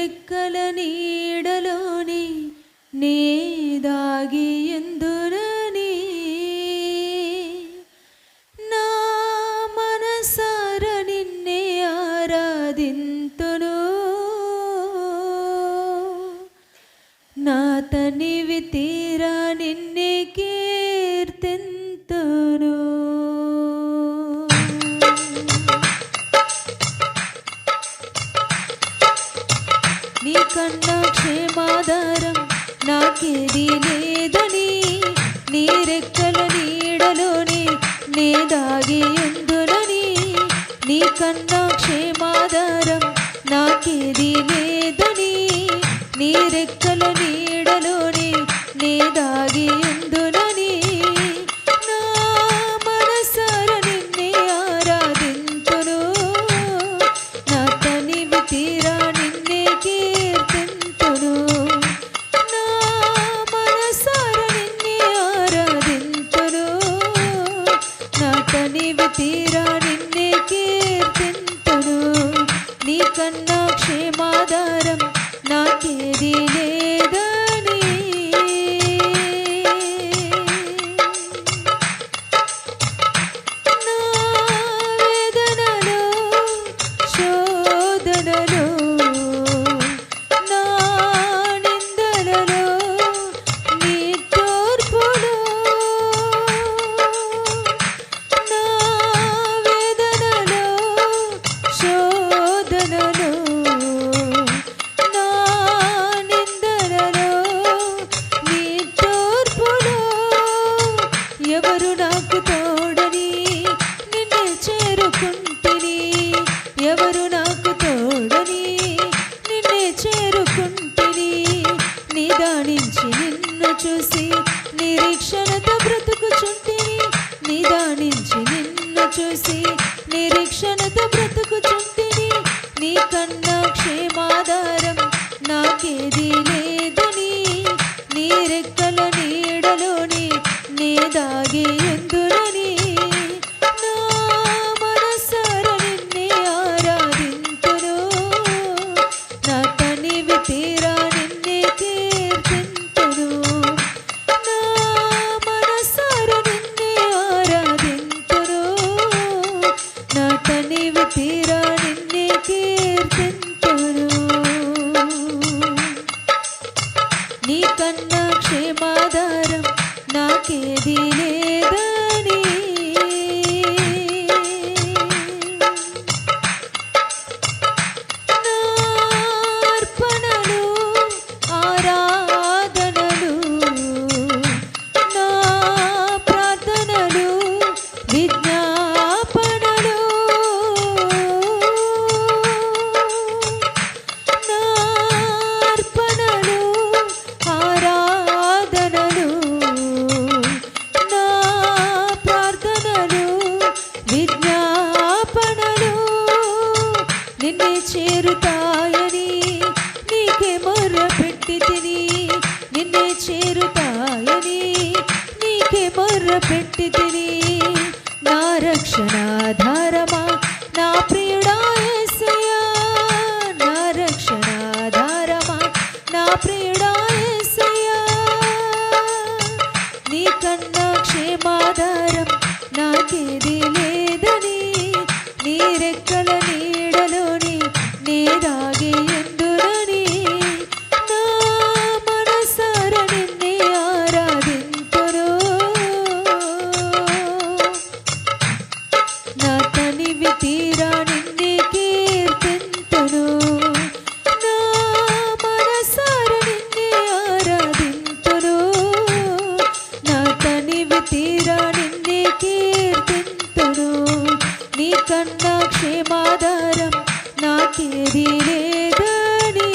రెక్కల నీడలోని నే దాగి ఎందురని నా మనసార నిన్నే ఆరాధింతును నా తనివి తీరా నిన్నే కీర్తింతును నీకన్నా క్షేమాధారం నాకేది లేదని నీ రెక్కల నీడలోనే నే దాగి ఎందునని నీకన్నా క్షేమాధారం నాకేది లేదని నీ రెక్కల నీడలోనే నే దాగి ఎందునని నా మనసార నిన్నే ఆరాధింతును నా తనివి తీరా నిన్నే కీర్తింతును నా మనసార నిన్నే ఆరాధింతును నా తనివి తీరా నిన్నే కీర్తింతును నీకన్నా క్షేమాధారం నాకేది లేదని నా వేదనలో శోధనలో నా నిందలలో నీ తోర్పులో నా వేదనలో శోధనలో నా నిందలలో నీ తోర్పులో ఎవరు నాకు తోడని నిన్నే చేరుకుంటిని ఎవరు నాకు తోడని నిన్నే చేరుకుంటిని నిదానించి నిన్ను చూసి నిరీక్షణతో బ్రతుకుచుంటిని నిదానించి నిన్ను చూసి నిరీక్షణతో బ్రతుకుచుంటిని నీకన్నా క్షేమాధారం నాకేది లేదని నీ రెక్కల నీడలోని నే దాగి ఎందురని నా మనసార నిన్నే ఆరాధింతును నా తనివి తీరా నిన్నే కీర్తింతును నా మనసార నిన్నే ఆరాధింతును నా తనివి తీరా నిన్నే కీర్తింతును నీకన్నా క్షేమాధారం నాకేది లేదని నా అర్పణలు ఆరాధనలు నా ప్రార్థనలు విజ్ఞాపనలు నా అర్పణలు ఆరాధనలు నా ప్రార్థనలు విజ్ఞాపనలు నిన్నే చేరుతాయని నీకే మొర్ర పెట్టి తిని నిన్నే చేరుతాయని నీకే మొర్ర పెట్టి తిని నా రక్షణాధారమా నా ప్రియుడా యేసయ్యా నా రక్షణాధారమా నా ప్రియుడా యేసయ్యా నీకన్నా క్షేమాధారం నాకేది లేదని నీ రెక్కల నీడలోని నే దాగి ఎందురని నా మనసార నిన్నే ఆరాధింతును నా తనివి తీరా నిన్నే కీర్తింతును నా మనసార నిన్నే ఆరాధింతును నా తనివి తీరా నిన్నే కీర్తింతును నీకన్నా క్షేమాధారం నాకేది లేదని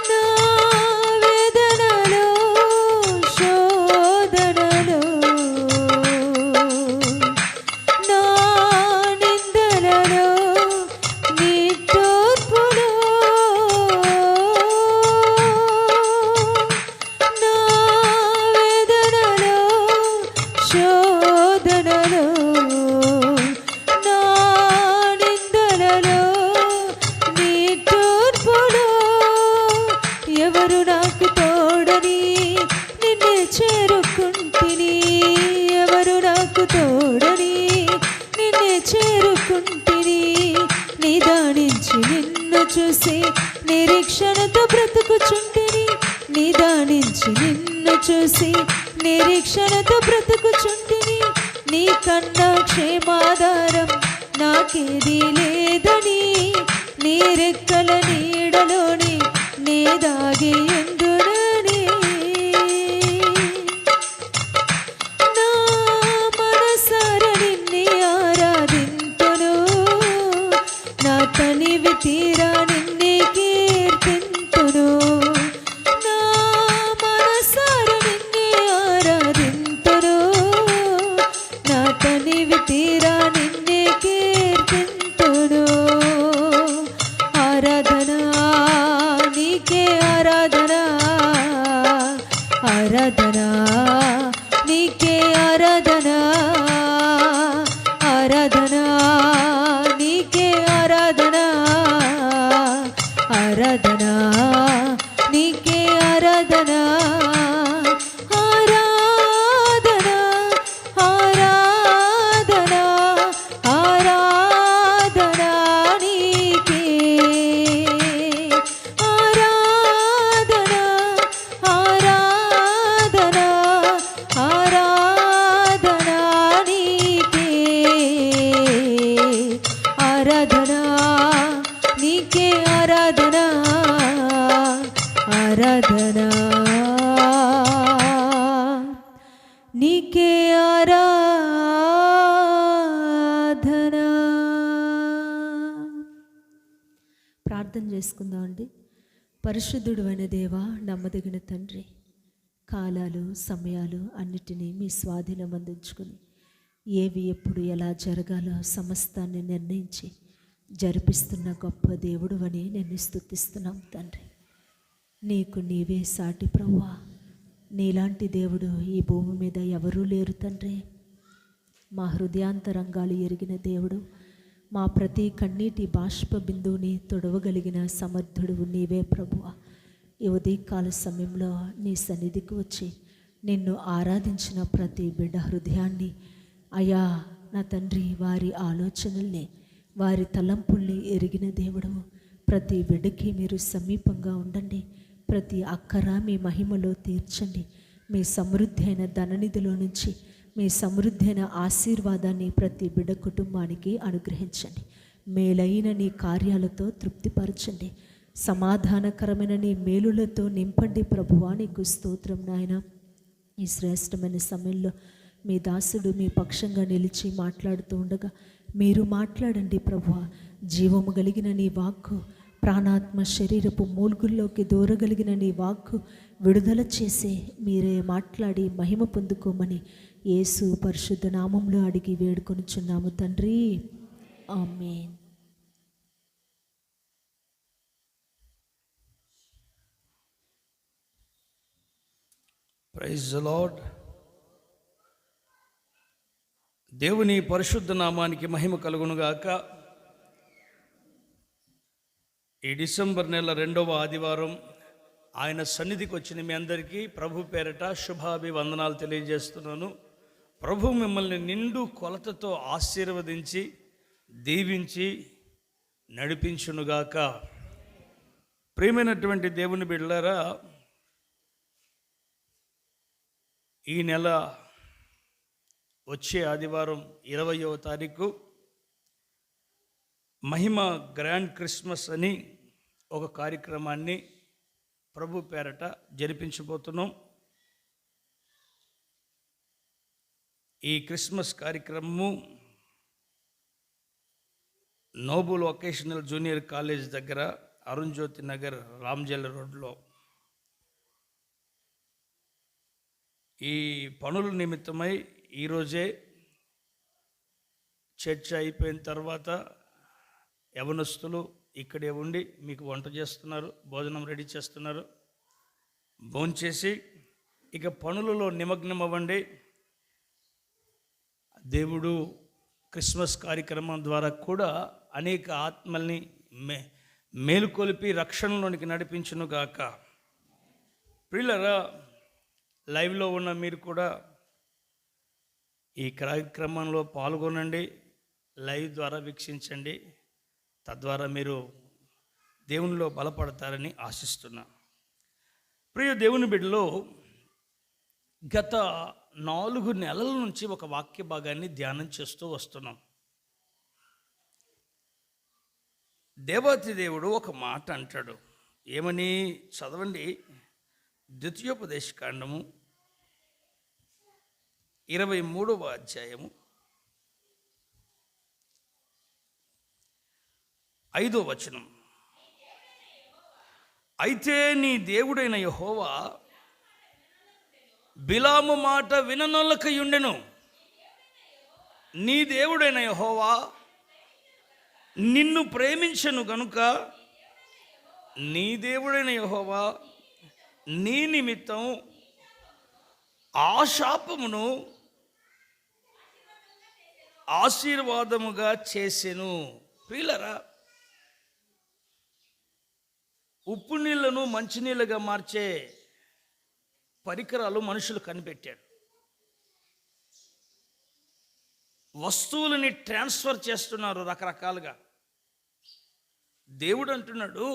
నా వేదనలో శోధనలో నా నిందలలో నీ తోర్పులో నా వేదనలో శోధనలో నా నాకు తోడని నిన్నే చేరుకుంటిని. నిదానించి నిన్ను చూసి నిరీక్షణతో బ్రతుకుచుంటిని. నిదానించి నిన్ను చూసి నిరీక్షణతో బ్రతుకుచుంటిని. నీ కన్నా క్షేమాధారం నాకేది లేదని, నీ రెక్కల నీడలోని నే దాగి ఎందునని. నా మనసార నిన్నే ఆరాధింతును, నా తనివి తీరా నిన్నే కీర్తింతును. నా మనసార నిన్నే ఆరాధింతును, నా తనివి తీరా నిన్నే కీర్తింతును. ఆరాధనా నీకే ఆరాధనా, ఆరాధనా నీకే ఆరాధనా, ఆరాధనా నీకే ఆరాధనా, ఆరాధనా నీకే ఆరాధనా. ఆరాధనా ఆరాధనా ఆరాధనా నీకే, ఆరాధనా ఆరాధనా ఆరాధనా నీకే, ఆరాధనా నీకే ఆరాధనా, ఆరాధనా నీకే ఆరాధనా. ప్రార్థన చేసుకుందాం అండి. పరిశుద్ధుడు అయిన దేవా, నమ్మదగిన తండ్రి, కాలాలు సమయాలు అన్నిటినీ మీ స్వాధీనం అందించుకుని ఏవి ఎప్పుడు ఎలా జరగాలో సమస్తాన్ని నిర్ణయించి జరిపిస్తున్న గొప్ప దేవుడు అని నేను స్తుతిస్తున్నాం తండ్రి. నీకు నీవే సాటి ప్రభువా. నీలాంటి దేవుడు ఈ భూమి మీద ఎవరూ లేరు తండ్రి. మా హృదయాంతరంగాలు ఎరిగిన దేవుడు, మా ప్రతి కన్నీటి బాష్ప బిందువుని తొడవగలిగిన సమర్థుడు నీవే ప్రభువా. ఈ ఉదయకాల సమయంలో నీ సన్నిధికి వచ్చి నిన్ను ఆరాధించిన ప్రతి బిడ్డ హృదయాన్ని అయా నా తండ్రి, వారి ఆలోచనల్ని వారి తలంపుల్ని ఎరిగిన దేవుడు, ప్రతి బిడ్డకి మీరు సమీపంగా ఉండండి. ప్రతి అక్కర మీ మహిమలో తీర్చండి. మీ సమృద్ధి అయిన ధననిధిలో నుంచి మీ సమృద్ధి అయిన ఆశీర్వాదాన్ని ప్రతి బిడ్డ కుటుంబానికి అనుగ్రహించండి. మేలైన నీ కార్యాలతో తృప్తిపరచండి. సమాధానకరమైన నీ మేలులతో నింపండి ప్రభువా. నీకు స్తోత్రం నాయన. ఈ శ్రేష్టమైన సమయంలో మీ దాసుడు మీ పక్షంగా నిలిచి మాట్లాడుతూ ఉండగా మీరు మాట్లాడండి ప్రభువా. జీవము కలిగిన నీ వాక్కు ప్రాణాత్మ శరీరపు మూల్గుల్లోకి దూరగలిగిన నీ వాక్కు విడుదల చేసి మీరే మాట్లాడి మహిమ పొందుకోమని యేసు పరిశుద్ధ నామంలో అడిగి వేడుకొనుచున్నాము తండ్రి, ఆమేన్. Praise the lord. దేవుని పరిశుద్ధ నామానికి మహిమ కలుగునుగాక. ఈ డిసెంబర్ నెల 2వ ఆదివారం ఆయన సన్నిధికి వచ్చిన మీ అందరికీ ప్రభు పేరట శుభాభివందనాలు తెలియజేస్తున్నాను. ప్రభు మిమ్మల్ని నిండు కొలతతో ఆశీర్వదించి దీవించి నడిపించునుగాక. ప్రియమైనటువంటి దేవుని బిడ్డలారా, ఈ నెల వచ్చే ఆదివారం 20వ తారీఖు మహిమ గ్రాండ్ క్రిస్మస్ అని ఒక కార్యక్రమాన్ని ప్రభు పేరట జరిపించబోతున్నాం. ఈ క్రిస్మస్ కార్యక్రమము నోబుల్ వొకేషనల్ జూనియర్ కాలేజ్ దగ్గర అరుణ్ జ్యోతి నగర్ రామ్జల్ రోడ్లో ఈ పనుల నిమిత్తమై ఈరోజే చర్చ అయిపోయిన తర్వాత యవనస్తులు ఇక్కడే ఉండి మీకు వంట చేస్తున్నారు, భోజనం రెడీ చేస్తున్నారు. భోంచేసి ఇక పనులలో నిమగ్నం అవ్వండి. దేవుడు క్రిస్మస్ కార్యక్రమం ద్వారా కూడా అనేక ఆత్మల్ని మేలుకొలిపి రక్షణలోనికి నడిపించునుగాక. ప్రియులారా, లైవ్లో ఉన్న మీరు కూడా ఈ కార్యక్రమంలో పాల్గొనండి, లైవ్ ద్వారా వీక్షించండి. తద్వారా మీరు దేవునిలో బలపడతారని ఆశిస్తున్నా. ప్రియ దేవుని బిడ్డలో, గత 4 నెలల నుంచి ఒక వాక్య భాగాన్ని ధ్యానం చేస్తూ వస్తున్నాం. దేవాతి దేవుడు ఒక మాట అంటాడు. ఏమని? చదవండి. ద్వితీయోపదేశకాండము 23వ అధ్యాయము 5వ వచనం. అయితే నీ దేవుడైన యెహోవా బిలాము మాట విననొల్లకయుండెను. నీ దేవుడైన యెహోవా నిన్ను ప్రేమించెను గనుక నీ దేవుడైన యెహోవా నీ నిమిత్తం ఆ శాపమును ఆశీర్వాదముగా చేసెను. ప్రియులారా, ఉప్పు నీళ్లను మంచినీళ్ళుగా మార్చే పరికరాలు మనుషులు కనిపెట్టారు. వస్తువులని ట్రాన్స్ఫర్ చేస్తున్నారు రకరకాలుగా. దేవుడు అంటున్నాడు,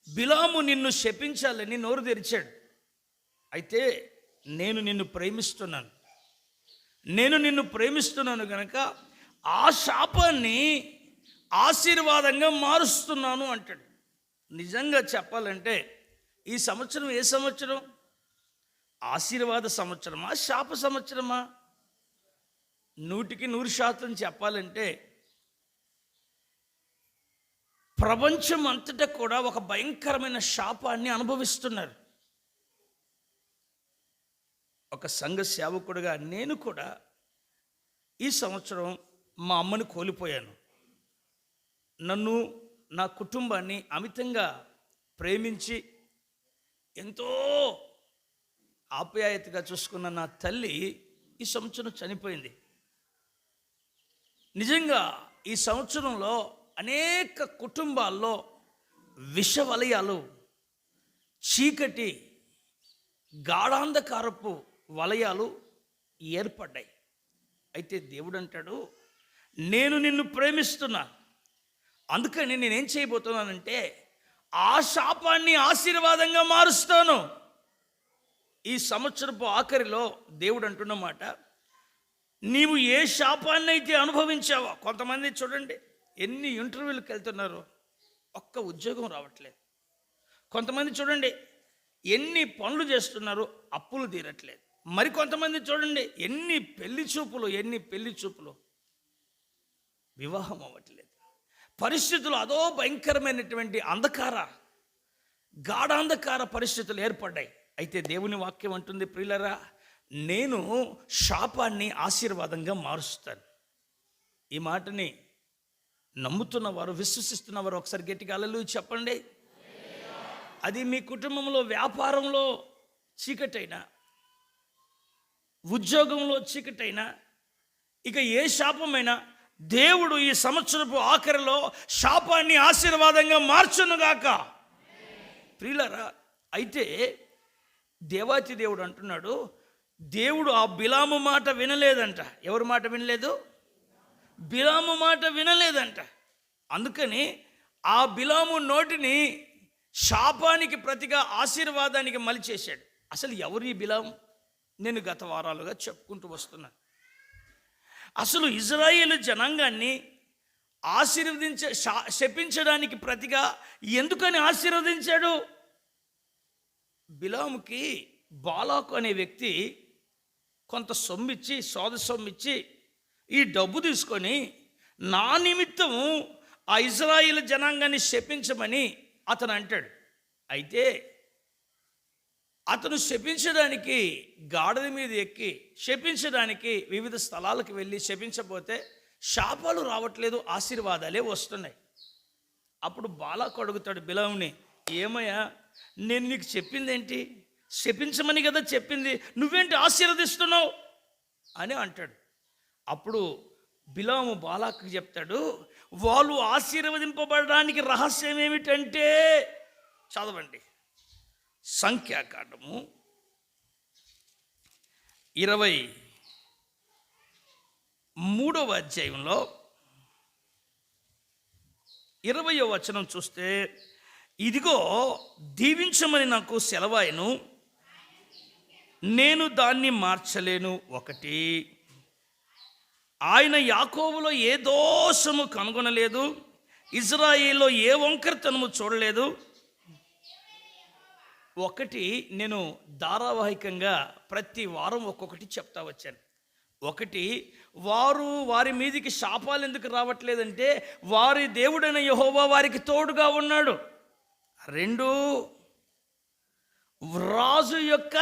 బిలాము నిన్ను శపించాలని నోరు తెరిచాడు. అయితే నేను నిన్ను ప్రేమిస్తున్నాను గనక ఆ శాపాన్ని ఆశీర్వాదంగా మారుస్తున్నాను అంటాడు. నిజంగా చెప్పాలంటే ఈ సంవత్సరం ఏ సంవత్సరం? ఆశీర్వాద సంవత్సరమా, శాప సంవత్సరమా? 100% చెప్పాలంటే ప్రపంచం అంతటా కూడా ఒక భయంకరమైన శాపాన్ని అనుభవిస్తున్నారు. ఒక సంఘ సేవకుడిగా నేను కూడా ఈ సంవత్సరం మా అమ్మని కోల్పోయాను. నన్ను, నా కుటుంబాన్ని అమితంగా ప్రేమించి ఎంతో ఆప్యాయతగా చూసుకున్న నా తల్లి ఈ సంవత్సరం చనిపోయింది. నిజంగా ఈ సంవత్సరంలో అనేక కుటుంబాల్లో విషవలయాలు, చీకటి, గాఢాంధకారపు వలయాలు ఏర్పడ్డాయి. అయితే దేవుడు అంటాడు, నేను నిన్ను ప్రేమిస్తున్నా, అందుకని నేనేం చేయబోతున్నానంటే ఆ శాపాన్ని ఆశీర్వాదంగా మారుస్తాను. ఈ సంవత్సరపు ఆఖరిలో దేవుడు అంటున్నమాట, నీవు ఏ శాపాన్ని అయితే అనుభవించావో. కొంతమంది చూడండి, ఎన్ని ఇంటర్వ్యూలకు వెళ్తున్నారు, ఒక్క ఉద్యోగం రావట్లేదు. కొంతమంది చూడండి, ఎన్ని పనులు చేస్తున్నారు, అప్పులు తీరట్లేదు. మరి కొంతమంది చూడండి, ఎన్ని పెళ్లి చూపులు, వివాహం అవ్వట్లేదు. పరిస్థితులు అదో భయంకరమైనటువంటి గాఢాంధకార పరిస్థితులు ఏర్పడ్డాయి. అయితే దేవుని వాక్యం అంటుంది, ప్రియులరా, నేను శాపాన్ని ఆశీర్వాదంగా మారుస్తాను. ఈ మాటని నమ్ముతున్నవారు, విశ్వసిస్తున్నవారు ఒకసారి గట్టిగా హల్లెలూయా చెప్పండి. అది మీ కుటుంబంలో, వ్యాపారంలో చీకటైనా, ఉద్యోగంలో చీకటైనా, ఇక ఏ శాపమైనా దేవుడు ఈ సంవత్సరపు ఆఖరిలో శాపాన్ని ఆశీర్వాదంగా మార్చునుగాక. ప్రియులారా, అయితే దేవాతి దేవుడు అంటున్నాడు, దేవుడు ఆ బిలాము మాట వినలేదంట. ఎవరి మాట వినలేదు? బిలాము మాట వినలేదంట. అందుకని ఆ బిలాము నోటిని శాపానికి ప్రతిగా ఆశీర్వాదానికి మలిచేశాడు. అసలు ఎవరు ఈ బిలాము? నేను గత వారాలుగా చెప్పుకుంటూ వస్తున్నాను. అసలు ఇజ్రాయేలు జనాంగాన్ని శపించడానికి ప్రతిగా ఎందుకని ఆశీర్వదించాడు? బిలాముకి బాలాకు అనే వ్యక్తి కొంత సొమ్మిచ్చి ఈ డబ్బు తీసుకొని నా నిమిత్తము ఆ ఇజ్రాయేలు జనాంగాన్ని శపించమని అతను అంటాడు. అయితే అతను శపించడానికి గాడిద మీద ఎక్కి శపించడానికి వివిధ స్థలాలకు వెళ్ళి శపించబోతే శాపాలు రావట్లేదు, ఆశీర్వాదాలే వస్తున్నాయి. అప్పుడు బాలాకు అడుగుతాడు బిలాముని, ఏమయ్యా, నేను నీకు చెప్పిందేంటి? శపించమని కదా చెప్పింది, నువ్వేంటి ఆశీర్వదిస్తున్నావు అని అంటాడు. అప్పుడు బిలాము బాలాకు చెప్తాడు, వాళ్ళు ఆశీర్వదింపబడడానికి రహస్యం ఏమిటంటే, చదవండి, సంఖ్యాకాండము 20 3వ అధ్యాయంలో 20వ వచనం చూస్తే, ఇదిగో దీవించమని నాకు సెలవాయను, నేను దాన్ని మార్చలేను. 1, ఆయన యాకోబులో ఏ దోషము కనుగొనలేదు, ఇజ్రాయేల్లో ఏ వంకరతనము చూడలేదు. 1 నేను ధారావాహికంగా ప్రతి వారం ఒక్కొక్కటి చెప్తా వచ్చాను. 1, వారి మీదికి శాపాలు ఎందుకు రావట్లేదంటే వారి దేవుడైన యెహోవా వారికి తోడుగా ఉన్నాడు. 2, రాజు యొక్క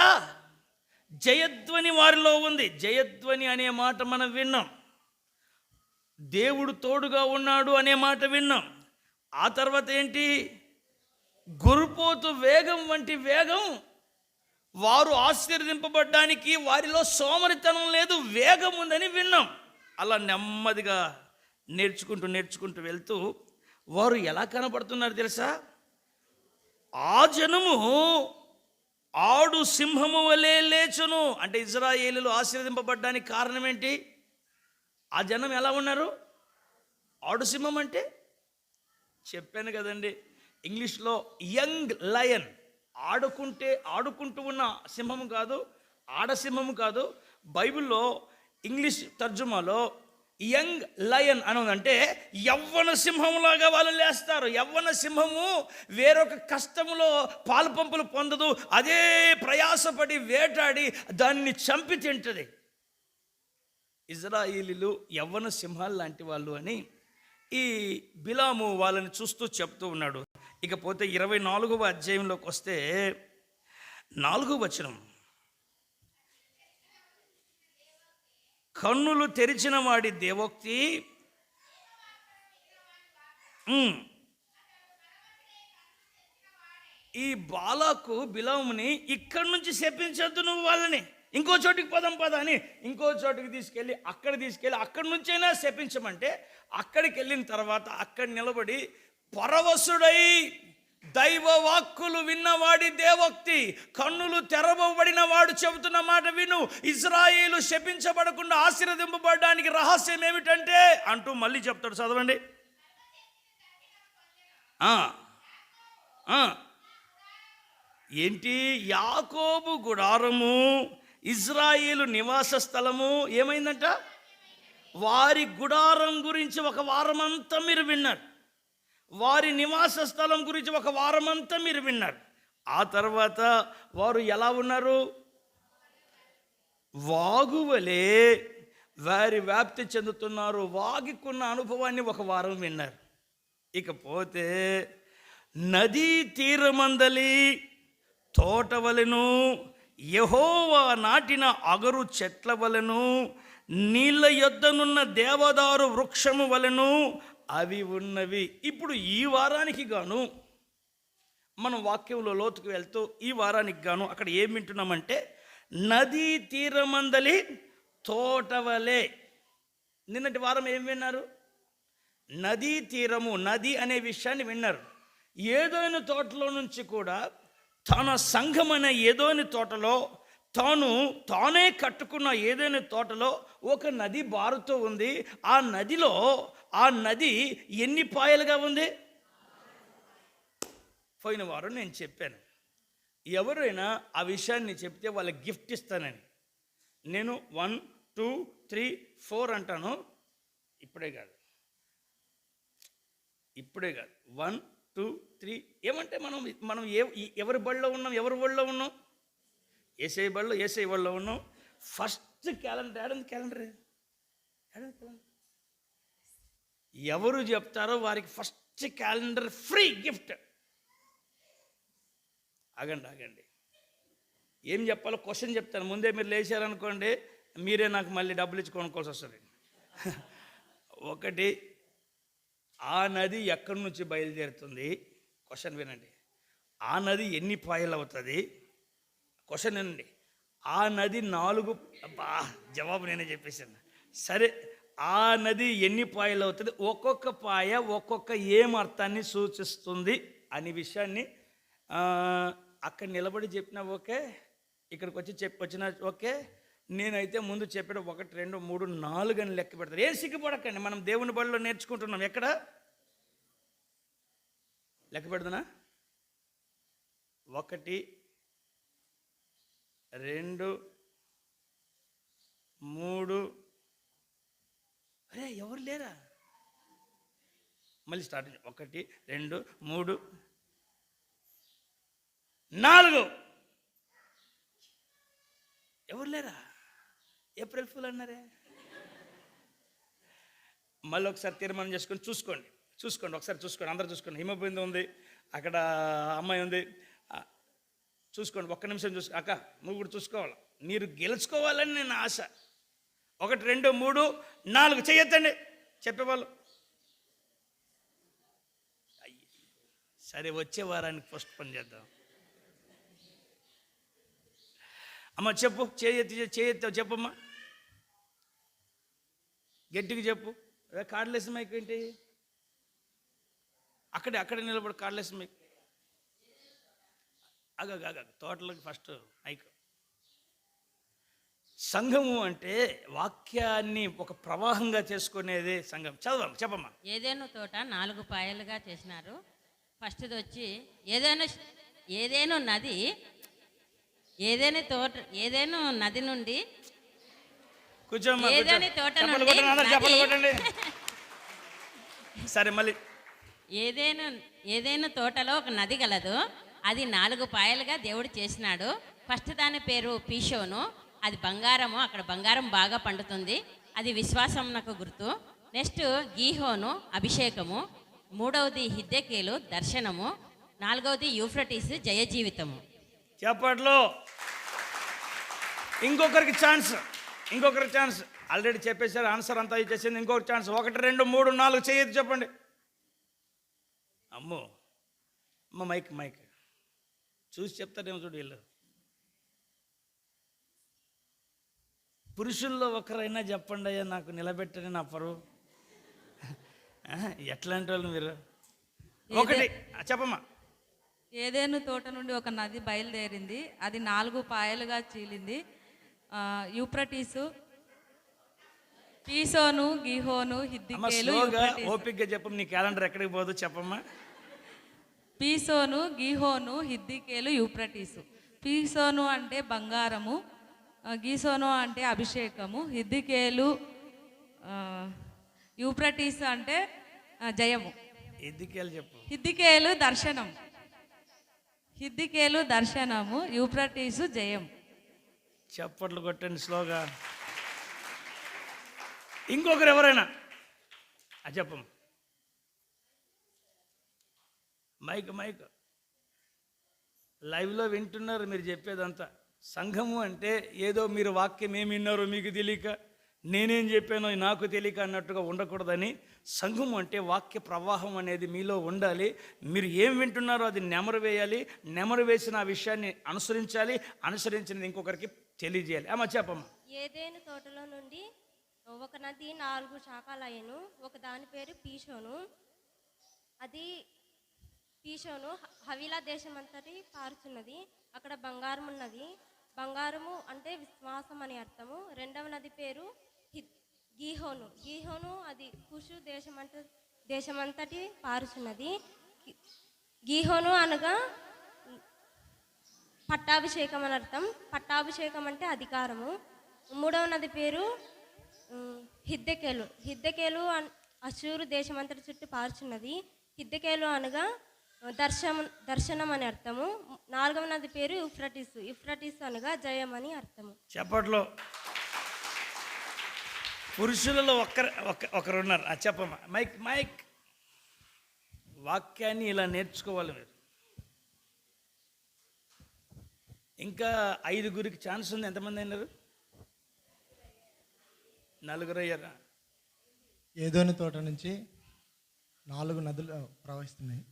జయధ్వని వారిలో ఉంది. జయధ్వని అనే మాట మనం విన్నాం, దేవుడు తోడుగా ఉన్నాడు అనే మాట విన్నాం. ఆ తర్వాత ఏంటి? గురుపోతు వేగం వంటి వేగం. వారు ఆశీర్వదింపబడ్డానికి వారిలో సోమరితనం లేదు, వేగం ఉందని విన్నాం. అలా నెమ్మదిగా నేర్చుకుంటూ వెళ్తూ వారు ఎలా కనబడుతున్నారు తెలుసా? ఆ జనము ఆడు సింహము వలె లేచును. అంటే ఇజ్రాయేలీలు ఆశీర్వదింపబడ్డానికి కారణం ఏంటి? ఆ జనం ఎలా ఉన్నారు? ఆడు సింహం అంటే చెప్పాను కదండి, ఇంగ్లీష్లో యంగ్ లయన్. ఆడుకుంటూ ఉన్న సింహము కాదు, ఆడసింహము కాదు. బైబిల్లో ఇంగ్లీష్ తర్జుమాలో యంగ్ లయన్ అంటే యవ్వన సింహంలాగా వాళ్ళు లేస్తారు. యవ్వన సింహము వేరొక కష్టములో పాలుపంపులు పొందదు, అదే ప్రయాసపడి వేటాడి దాన్ని చంపి తింటది. ఇజ్రాయేలీలు యవ్వన సింహాలు లాంటి వాళ్ళు అని ఈ బిలాము వాళ్ళని చూస్తూ చెప్తూ ఉన్నాడు. ఇకపోతే 24వ అధ్యాయంలోకి వస్తే 4వ వచనం, కన్నులు తెరిచిన వాడి దేవోక్తి, ఈ బాలాకు బిలాముని ఇక్కడి నుంచి శపించద్దు, నువ్వు వాళ్ళని ఇంకో చోటికి పద అని ఇంకో చోటికి తీసుకెళ్ళి అక్కడి నుంచైనా శపించమంటే అక్కడికి వెళ్ళిన తర్వాత అక్కడ నిలబడి పరవశుడై దైవ వాక్కులు విన్నవాడి దేవోక్తి, కన్నులు తెరవబడిన వాడు చెబుతున్న మాట విను. ఇజ్రాయేలు శపించబడకుండా ఆశీర్వదింపబడడానికి రహస్యం ఏమిటంటే అంటూ మళ్ళీ చెప్తాడు. చదవండి. ఏంటి? యాకోబు గుడారము, ఇజ్రాయేలు నివాస స్థలము ఏమైందంట? వారి గుడారం గురించి ఒక వారమంతా మీరు విన్నారు, వారి నివాస స్థలం గురించి ఒక వారమంతా మీరు విన్నారు. ఆ తర్వాత వారు ఎలా ఉన్నారు? వాగువలే వారి వ్యాప్తి చెందుతున్నారు. వాగికున్న అనుభవాన్ని ఒక వారం విన్నారు. ఇకపోతే నదీ తీరమందలి తోట వలెను, యెహోవా నాటిన అగరు చెట్ల వలెను, నీళ్ళ యొద్దనున్న దేవదారు వృక్షము వలెను అవి ఉన్నవి. ఇప్పుడు ఈ వారానికి గాను మనం వాక్యంలో లోతుకు వెళ్తూ ఈ వారానికి గాను అక్కడ ఏం వింటున్నామంటే నదీ తీరమందలి తోటవలే. నిన్నటి వారం ఏం విన్నారు? నదీ తీరము, నది అనే విషయాన్ని విన్నారు. ఏదోని తోటలో నుంచి కూడా తన సంఘమైన ఏదోని తోటలో తానే కట్టుకున్న ఏదైనా తోటలో ఒక నది బారుతూ ఉంది. ఆ నది ఎన్ని పాయలుగా ఉంది? పోయిన వారం నేను చెప్పాను, ఎవరైనా ఆ విషయాన్ని చెప్తే వాళ్ళకి గిఫ్ట్ ఇస్తానని. నేను 1 2 3 4 అంటాను. ఇప్పుడే కాదు 1 2 3 ఏమంటే మనం ఎవరి బడిలో ఉన్నాం? ఎవరి బడిలో ఉన్నాం? ఏసై బడిలో ఉన్నాం. ఫస్ట్ క్యాలెండర్ ఎవరు చెప్తారో వారికి ఫస్ట్ క్యాలెండర్ ఫ్రీ గిఫ్ట్. ఆగండి, ఏం చెప్పాలో క్వశ్చన్ చెప్తాను. ముందే మీరు లేచారనుకోండి, మీరే నాకు మళ్ళీ డబ్బులు ఇచ్చి కొనుక్కోవాల్సి వస్తుంది. 1, ఆ నది ఎక్కడి నుంచి బయలుదేరుతుంది? క్వశ్చన్ వినండి. ఆ నది ఎన్ని పాయలు అవుతుంది? క్వశ్చన్ వినండి. ఆ నది 4 జవాబు నేనే చెప్పేసాను. సరే, ఆ నది ఎన్ని పాయలు అవుతుంది? ఒక్కొక్క పాయ ఒక్కొక్క ఏం అర్థాన్ని సూచిస్తుంది అనే విషయాన్ని అక్కడ నిలబడి చెప్పినా ఓకే, ఇక్కడికి వచ్చి వచ్చినా ఓకే, నేనైతే ముందు చెప్పాడు 1 2 3 4 అని లెక్క పెడతారు. ఏం సిగ్గుపడకండి, మనం దేవుని బడిలో నేర్చుకుంటున్నాం. ఎక్కడ లెక్క పెడదనా? 1 2 3. అరే ఎవరు లేరా? మళ్ళీ స్టార్ట్. 1 2 3 4. ఎవరు లేరా? ఏప్రిల్ ఫుల్ అన్నారే. మళ్ళీ ఒకసారి తీర్మానం చేసుకొని చూసుకోండి ఒకసారి చూసుకోండి, అందరూ చూసుకోండి. హిమబిందు ఉంది, అక్కడ అమ్మాయి ఉంది, చూసుకోండి. 1 నిమిషం చూసుకో. అక్క నువ్వు కూడా చూసుకోవాలి, మీరు గెలుచుకోవాలని నేను ఆశ. 1 2 3 4 చెయ్యొద్దండి చెప్పేవాళ్ళు. సరే వచ్చే వారానికి పోస్ట్ పోన్ చేద్దాం. అమ్మ చెప్పు, చేయెత్తావు చెప్పమ్మా, గట్టిగా చెప్పు. కార్డ్లెస్ మైక్ ఏంటి? అక్కడే నిలబడు, కార్డ్లెస్ మైక్. అగ తోటలకు ఫస్ట్ మైక్. సంఘము అంటే వాక్యాన్ని ఒక ప్రవాహంగా చేసుకునేదే సంఘం. చెప్పమ్మా. ఏదేను తోట 4 పాయలుగా చేసినారు. ఫస్ట్ది వచ్చి ఏదేను నది, ఏదేను నది నుండి కూర్చోమ్మా, ఏదేని తోట నుండి చెప్పలు కొట్టండి. సరే మళ్ళీ. ఏదేను తోటలో ఒక నది గలదు, అది 4 పాయలుగా దేవుడు చేసినాడు. ఫస్ట్ దాని పేరు పీషోను, అది బంగారము, అక్కడ బంగారం బాగా పండుతుంది, అది విశ్వాసం నాకు గుర్తు. నెక్స్ట్ గీహోను, అభిషేకము. 3వది హిద్దెకేలు, దర్శనము. 4వది యూఫ్రటీస్, జయ జీవితము. చెప్పట్లో ఇంకొకరికి ఛాన్స్. ఆల్రెడీ చెప్పేశారు, ఆన్సర్ అంతా ఇచ్చేసింది. ఇంకొక ఛాన్స్. 1 2 3 4 చేయొద్దు చెప్పండి. అమ్మో అమ్మ మైక్ చూసి చెప్తారేమో చూడు. వీళ్ళు పురుషుల్లో ఒకరైనా చెప్పండి అయ్యా, నాకు నిలబెట్టని నా పరువు. ఎట్లాంటి వాళ్ళు మీరు? 1 చెప్పమ్మా. ఏదేను తోట నుండి ఒక నది బయలుదేరింది, అది 4 పాయలుగా చీలింది. యూఫ్రటీసు, పీసోను, గీహోను, హిద్దెకేలు, ఓపిక్గా చెప్పు, నీ క్యాలెండర్ ఎక్కడికి పోదు చెప్పమ్మా. పీసోను, గీహోను, హిద్దెకేలు, యూఫ్రటీసు. పీసోను అంటే బంగారము, గీసోను అంటే అభిషేకము, హిద్దెకేలు, యూఫ్రటీస్ అంటే జయము. హిద్దెకేలు దర్శనం, హిద్దెకేలు దర్శనము, యూఫ్రటీసు జయం. చప్పట్లు కొట్టండి స్లోగా. ఇంకొకరు ఎవరైనా చెప్పమ్మా. మైక్ లైవ్లో వింటున్నారు మీరు చెప్పేదంతా. సంఘము అంటే ఏదో మీరు వాక్యం ఏమి విన్నారో మీకు తెలియక, నేనేం చెప్పానో నాకు తెలియక అన్నట్టుగా ఉండకూడదని. సంఘము అంటే వాక్య ప్రవాహం అనేది మీలో ఉండాలి. మీరు ఏం వింటున్నారో అది నెమరు వేయాలి, నెమరు వేసిన ఆ విషయాన్ని అనుసరించినది ఇంకొకరికి తెలియజేయాలి. అమ్మ చెప్పమ్మా. ఏదేను తోటలో నుండి ఒక నది 4 శాఖలయ్యను, ఒక దాని పేరు పీషోను. అది పీషోను హవీలా దేశమంతటి పారుచున్నది, అక్కడ బంగారం ఉన్నది. బంగారము అంటే విశ్వాసం అని అర్థము. 2వ నది పేరు గీహోను, అది కుషు దేశమంతటి పారుచున్నది. గీహోను అనగా పట్టాభిషేకం అని అర్థం. పట్టాభిషేకం అంటే అధికారము. 3వ నది పేరు హిద్దెకేలు అశూరు దేశమంతటి చుట్టూ పారుచున్నది. హిద్దెకేలు అనగా దర్శనం అని అర్థము. 4వ నది పేరు యూఫ్రటీస్ అనగా జయం అని అర్థము. చెప్పట్లో పురుషులలో ఒకరున్నారు. చెప్పమ్మా. మైక్. వాక్యాన్ని ఇలా నేర్చుకోవాలి మీరు. ఇంకా 5గురికి ఛాన్స్ ఉంది. ఎంతమంది అయినారు? 4 అయ్యారా? ఏదోని తోట నుంచి 4 నదులు ప్రవహిస్తున్నాయి.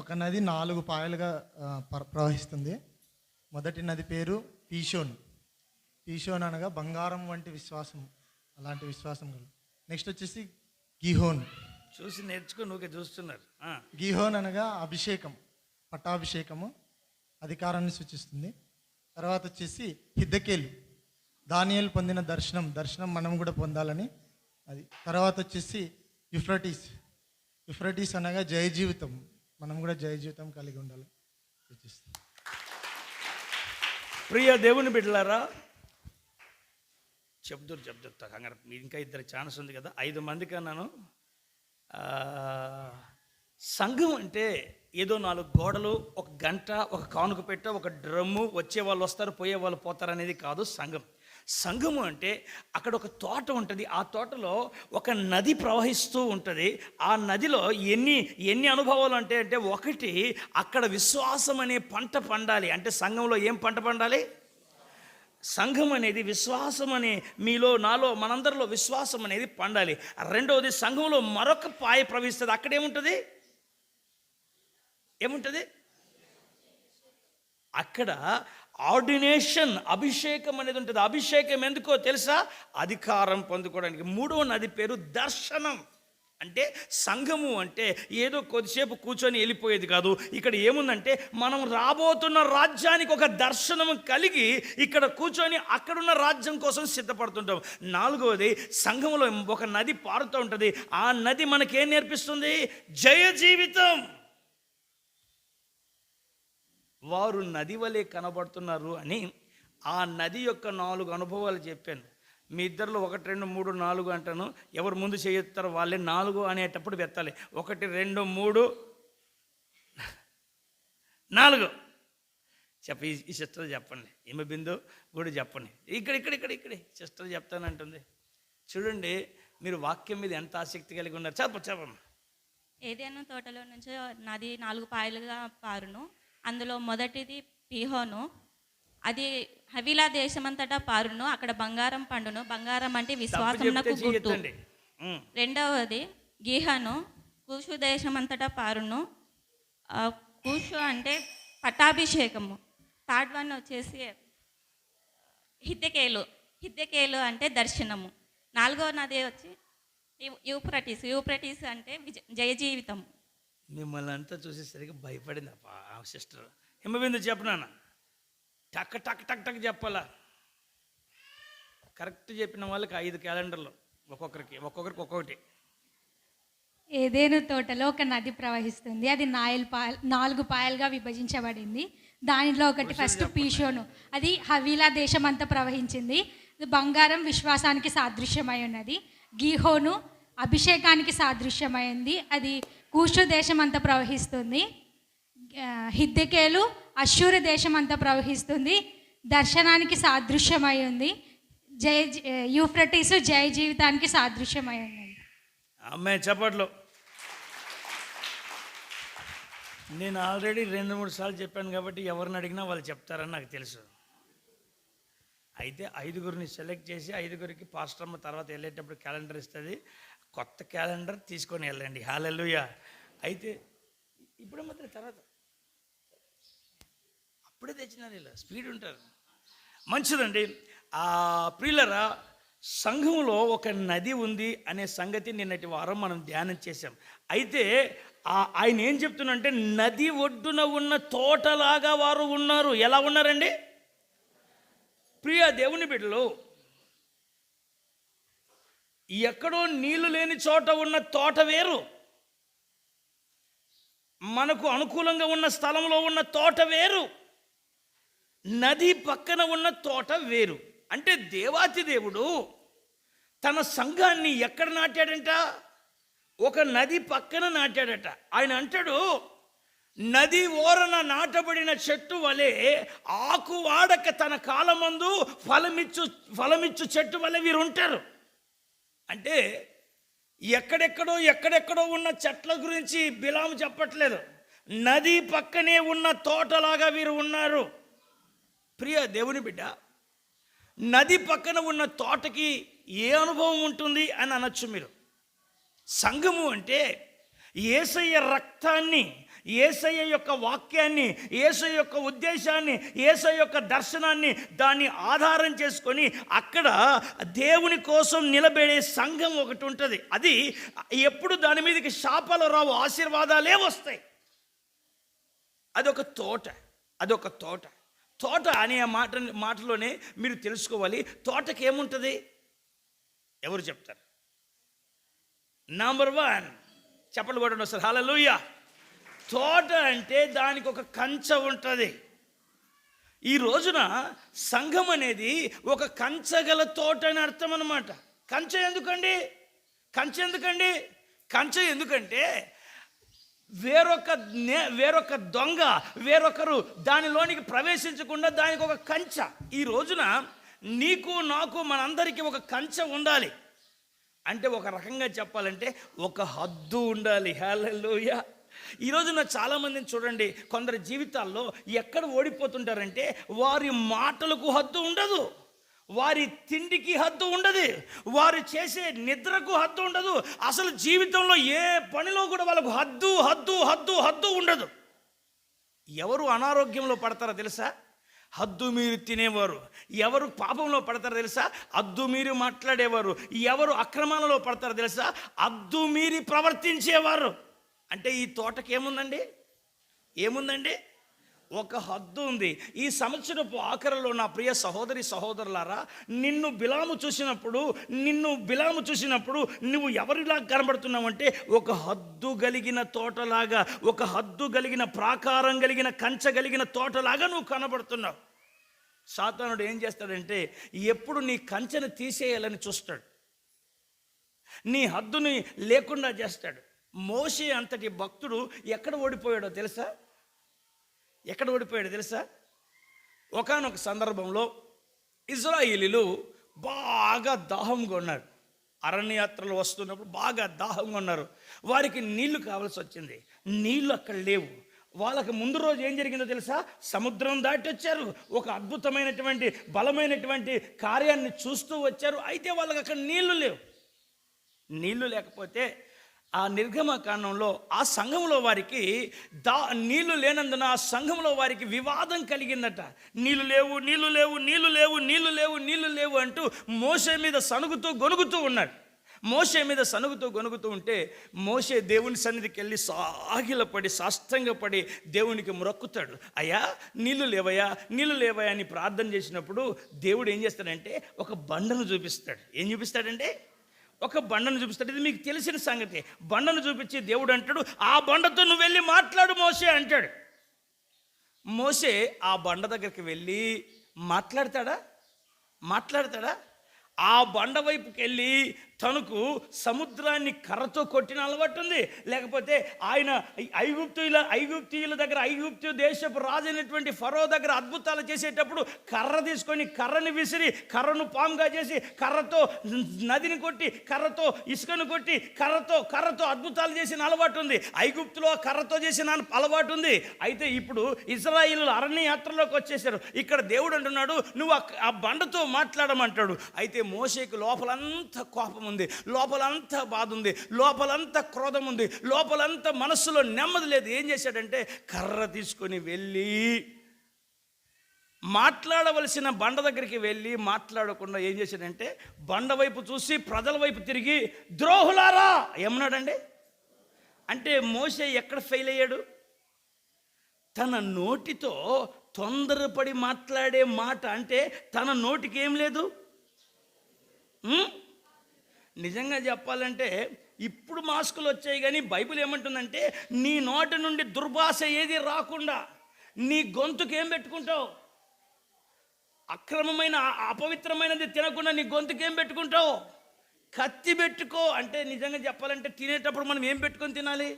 ఒక నది 4 పాయలుగా ప్రవహిస్తుంది. మొదటి నది పేరు పీషోన్ అనగా బంగారం వంటి విశ్వాసం, అలాంటి విశ్వాసం కలదు. నెక్స్ట్ వచ్చేసి గీహోన్. చూసి నేర్చుకో, నువ్వు చూస్తున్నారు. గీహోన్ అనగా అభిషేకం, పట్టాభిషేకము, అధికారాన్ని సూచిస్తుంది. తర్వాత వచ్చేసి హిద్దకేలు, దానియేలు పొందిన దర్శనం మనం కూడా పొందాలని అది. తర్వాత వచ్చేసి యుఫ్రటీస్ అనగా జయ జీవితం, మనం కూడా జయ జీవితం కలిగి ఉండాలి. ప్రియ దేవుని బిడ్డలారా, చెప్తారు కంగారు, ఇంకా ఇద్దరు ఛాన్స్ ఉంది కదా, 5 మందికి అన్నాను. సంఘం అంటే ఏదో 4 గోడలు, ఒక గంట, ఒక కానుక పెట్ట, ఒక డ్రమ్ము, వచ్చే వాళ్ళు వస్తారు, పోయే వాళ్ళు పోతారు అనేది కాదు సంఘం. సంఘము అంటే అక్కడ ఒక తోట ఉంటుంది, ఆ తోటలో ఒక నది ప్రవహిస్తూ ఉంటుంది. ఆ నదిలో ఎన్ని అనుభవాలు అంటే ఒకటి, అక్కడ విశ్వాసం అనే పంట పండాలి. అంటే సంఘంలో ఏం పంట పండాలి? సంఘం అనేది విశ్వాసం అనే, మీలో, నాలో, మనందరిలో విశ్వాసం అనేది పండాలి. రెండవది, సంఘంలో మరొక పాయ ప్రవహిస్తుంది. అక్కడేముంటుంది? అక్కడ ఆర్డినేషన్, అభిషేకం అనేది ఉంటుంది. అభిషేకం ఎందుకో తెలుసా? అధికారం పొందుకోవడానికి. 3వ నది పేరు దర్శనం. అంటే సంఘము అంటే ఏదో కొద్దిసేపు కూర్చొని వెళ్ళిపోయేది కాదు. ఇక్కడ ఏముందంటే మనం రాబోతున్న రాజ్యానికి ఒక దర్శనం కలిగి ఇక్కడ కూర్చొని అక్కడున్న రాజ్యం కోసం సిద్ధపడుతుంటాం. 4వది, సంఘంలో ఒక నది పారుతూ ఉంటుంది. ఆ నది మనకేం నేర్పిస్తుంది? జయ జీవితం. వారు నది వలె కనబడుతున్నారు అని ఆ నది యొక్క 4 అనుభవాలు చెప్పాను. మీ ఇద్దరిలో 1, 2, 3, 4 అంటాను. ఎవరు ముందు చేయొత్తారో వాళ్ళే 4 అనేటప్పుడు వెత్తాలి. 1, 2, 3, 4 చెప్ప. ఈ సిస్టర్ చెప్పండి, ఈమె బిందు కూడా చెప్పండి. ఇక్కడ సిస్టర్ చెప్తానంటుంది. చూడండి, మీరు వాక్యం మీద ఎంత ఆసక్తి కలిగి ఉన్నారు. చెప్పమ్మా. ఏదైనా తోటలో నుంచి నది 4 పాయలుగా పారును. అందులో మొదటిది పీహోను, అది హవీలా దేశమంతటా పారును. అక్కడ బంగారం పండును. బంగారం అంటే విశ్వాసమునకు గుర్తు. రెండవది గీహను, కూషు దేశమంతటా పారును. కూషు అంటే పట్టాభిషేకము. థర్డ్ వన్ వచ్చేసి హిద్దకేలు అంటే దర్శనము. 4వ నది వచ్చి యూప్రటీస్ అంటే జయ జీవితం. మిమ్మల్ని అంతా చూసేసరికి భయపడింది ఆ సిస్టర్. హిమబిందు చెప్పనా? టక్ టక్ టక్ టక్ చెప్పాలా? కరెక్ట్ చెప్పిన వాళ్ళకి 5 క్యాలెండర్లు, ఒక్కొక్కరికి ఒక్కొక్కటి. ఏదేను తోటలో ఒక నది ప్రవహిస్తుంది. అది 4 పాయలుగా విభజించబడింది. దానిలో ఒకటి ఫస్ట్ పీషోను, అది హవీలా దేశం అంతా ప్రవహించింది. బంగారం విశ్వాసానికి సాదృశ్యమై ఉన్నది. గీహోను అభిషేకానికి సాదృశ్యమైంది. అది కూషు దేశం అంతా ప్రవహిస్తుంది. హిద్దకేలు అశ్షూరు దేశం అంతా ప్రవహిస్తుంది. దర్శనానికి సాదృశ్యమై ఉంది. యూఫ్రటీసు జయ జీవితానికి సాదృశ్యమై ఉంది. అమ్మాయి చప్పట్లో. నేను ఆల్రెడీ 2-3 సార్లు చెప్పాను కాబట్టి ఎవరిని అడిగినా వాళ్ళు చెప్తారని నాకు తెలుసు. అయితే 5గురిని సెలెక్ట్ చేసి 5గురికి పాస్టర్మ్మ తర్వాత వెళ్ళేటప్పుడు క్యాలెండర్ ఇస్తుంది. కొత్త క్యాలెండర్ తీసుకొని వెళ్ళండి. హల్లెలూయా. అయితే ఇప్పుడు మాత్రం తర్వాత అప్పుడే తెచ్చినారు, ఇలా స్పీడ్ ఉంటారు. మంచిదండి. ప్రియులరా, సంఘంలో ఒక నది ఉంది అనే సంగతి నిన్నటి వారం మనం ధ్యానం చేశాం. అయితే ఆయన ఏం చెప్తున్నారంటే నది ఒడ్డున ఉన్న తోటలాగా వారు ఉన్నారు. ఎలా ఉన్నారండి? ప్రియ దేవుని బిడ్డలు, ఎక్కడో నీళ్లు లేని చోట ఉన్న తోట వేరు, మనకు అనుకూలంగా ఉన్న స్థలంలో ఉన్న తోట వేరు, నది పక్కన ఉన్న తోట వేరు. అంటే దేవాతి దేవుడు తన సంఘాన్ని ఎక్కడ నాటాడంట? ఒక నది పక్కన నాటాడట. ఆయన అంటాడు, నది ఓరన నాటబడిన చెట్టు వలె, ఆకు వాడక తన కాలమందు ఫలమిచ్చు చెట్టు వలె వీరు ఉంటారు. అంటే ఎక్కడెక్కడో ఉన్న చెట్ల గురించి బిలాము చెప్పట్లేదు. నది పక్కనే ఉన్న తోటలాగా వీరు ఉన్నారు. ప్రియ దేవుని బిడ్డ, నది పక్కన ఉన్న తోటకి ఏ అనుభవం ఉంటుంది అని అనొచ్చు మీరు. సంఘము అంటే యేసయ్య రక్తాన్ని, యేసయ్య యొక్క వాక్యాన్ని, యేసయ్య యొక్క ఉద్దేశాన్ని, యేసయ్య యొక్క దర్శనాన్ని దాన్ని ఆధారం చేసుకొని అక్కడ దేవుని కోసం నిలబడే సంఘం ఒకటి ఉంటుంది. అది ఎప్పుడు దాని మీదకి శాపాలు రావు, ఆశీర్వాదాలే వస్తాయి. అదొక తోట. తోట అనే మాటలోనే మీరు తెలుసుకోవాలి, తోటకి ఏముంటుంది? ఎవరు చెప్తారు? నంబర్ 1 చెప్పలు కూడా సార్, హల్లెలూయా. తోట అంటే దానికి ఒక కంచె ఉంటుంది. ఈ రోజున సంఘం అనేది ఒక కంచగల తోట అని అర్థం అన్నమాట. కంచె ఎందుకండి? కంచె ఎందుకంటే వేరొక దొంగ, వేరొకరు దానిలోనికి ప్రవేశించకుండా దానికి ఒక కంచె. ఈ రోజున నీకు నాకు మనందరికీ ఒక కంచె ఉండాలి. అంటే ఒక రకంగా చెప్పాలంటే ఒక హద్దు ఉండాలి. హల్లెలూయా. ఈ రోజున చాలామందిని చూడండి, కొందరి జీవితాల్లో ఎక్కడ ఓడిపోతుంటారంటే వారి మాటలకు హద్దు ఉండదు, వారి తిండికి హద్దు ఉండదు, వారు చేసే నిద్రకు హద్దు ఉండదు, అసలు జీవితంలో ఏ పనిలో కూడా వాళ్ళకు హద్దు ఉండదు. ఎవరు అనారోగ్యంలో పడతారో తెలుసా? హద్దు మీరు తినేవారు. ఎవరు పాపంలో పడతారో తెలుసా? హద్దు మీరు మాట్లాడేవారు. ఎవరు అక్రమాలలో పడతారో తెలుసా? హద్దు మీరి ప్రవర్తించేవారు. అంటే ఈ తోటకి ఏముందండి? ఒక హద్దు ఉంది. ఈ సంవత్సరపు ఆఖరిలో నా ప్రియ సహోదరి సహోదరులారా, నిన్ను బిలాము చూసినప్పుడు నువ్వు ఎవరిలా కనబడుతున్నావంటే ఒక హద్దు కలిగిన తోటలాగా, ఒక హద్దు కలిగిన ప్రాకారం కలిగిన కంచె కలిగిన తోటలాగా నువ్వు కనబడుతున్నావు. సాతానుడు ఏం చేస్తాడంటే ఎప్పుడు నీ కంచెను తీసేయాలని చూస్తాడు, నీ హద్దుని లేకుండా చేస్తాడు. మోషే అంతటి భక్తుడు ఎక్కడ ఓడిపోయాడో తెలుసా? ఒకానొక సందర్భంలో ఇజ్రాయేలీలు బాగా దాహంగా ఉన్నారు. అరణ్యయాత్రలు వస్తున్నప్పుడు బాగా దాహంగా ఉన్నారు. వారికి నీళ్లు కావాల్సి వచ్చింది. నీళ్లు అక్కడ లేవు. వాళ్ళకి ముందు రోజు ఏం జరిగిందో తెలుసా? సముద్రం దాటి వచ్చారు, ఒక అద్భుతమైనటువంటి బలమైనటువంటి కార్యాన్ని చూస్తూ వచ్చారు. అయితే వాళ్ళకి అక్కడ నీళ్లు లేవు. నీళ్లు లేకపోతే ఆ నిర్గమకాండంలో ఆ సంఘంలో వారికి నీళ్లు లేనందున ఆ సంఘంలో వారికి వివాదం కలిగిందట. నీళ్లు లేవు అంటూ మోషే మీద సనుగుతూ గొనుగుతూ ఉంటే మోషే దేవుని సన్నిధికి వెళ్ళి సాష్టాంగపడి దేవునికి మొక్కుతాడు. అయ్యా నీళ్లు లేవయా అని ప్రార్థన చేసినప్పుడు దేవుడు ఏం చేస్తాడంటే ఒక బండను చూపిస్తాడు. ఏం చూపిస్తాడంటే ఒక బండను చూపిస్తాడు. ఇది మీకు తెలిసిన సంగతి. బండను చూపించి దేవుడు అంటాడు, ఆ బండతో నువ్వు వెళ్ళి మాట్లాడు మోషే అంటాడు. మోషే ఆ బండ దగ్గరికి వెళ్ళి మాట్లాడతాడా? ఆ బండ వైపుకి వెళ్ళి తనకు సముద్రాన్ని కర్రతో కొట్టిన అలవాటు ఉంది. లేకపోతే ఆయన ఐగుప్తీయుల దగ్గర, ఐగుప్తు దేశపు రాజు అయినటువంటి ఫరో దగ్గర అద్భుతాలు చేసేటప్పుడు కర్ర తీసుకొని కర్రని విసిరి కర్రను పాముగా చేసి కర్రతో నదిని కొట్టి కర్రతో ఇసుకను కొట్టి కర్రతో అద్భుతాలు చేసిన అలవాటు ఉంది. ఐగుప్తులో కర్రతో చేసిన అలవాటు ఉంది. అయితే ఇప్పుడు ఇశ్రాయేలు అరణ్య యాత్రలోకి వచ్చేసారు. ఇక్కడ దేవుడు అంటున్నాడు నువ్వు ఆ బండతో మాట్లాడమంటాడు. అయితే మోషేకు లోపలంతా కోపం ఉంది, లోపలంతా బాధ ఉంది, లోపలంతా క్రోధం ఉంది, లోపలంతా మనస్సులో నెమ్మది లేదు. ఏం చేశాడంటే కర్ర తీసుకొని వెళ్ళి మాట్లాడవలసిన బండ దగ్గరికి వెళ్ళి మాట్లాడకుండా ఏం చేశాడంటే బండ వైపు చూసి ప్రజల వైపు తిరిగి ద్రోహులారా ఏమన్నాడండి? అంటే మోషే ఎక్కడ ఫెయిల్ అయ్యాడు? తన నోటితో తొందరపడి మాట్లాడే మాట. అంటే తన నోటికి ఏం లేదు. నిజంగా చెప్పాలంటే ఇప్పుడు మాస్కులు వచ్చాయి, కానీ బైబిల్ ఏమంటుందంటే నీ నోటి నుండి దుర్భాష ఏది రాకుండా నీ గొంతుకు ఏం పెట్టుకుంటావు? అక్రమమైన అపవిత్రమైనది తినకుండా నీ గొంతుకు ఏం పెట్టుకుంటావు? కత్తి పెట్టుకో. అంటే నిజంగా చెప్పాలంటే తినేటప్పుడు మనం ఏం పెట్టుకొని తినాలి?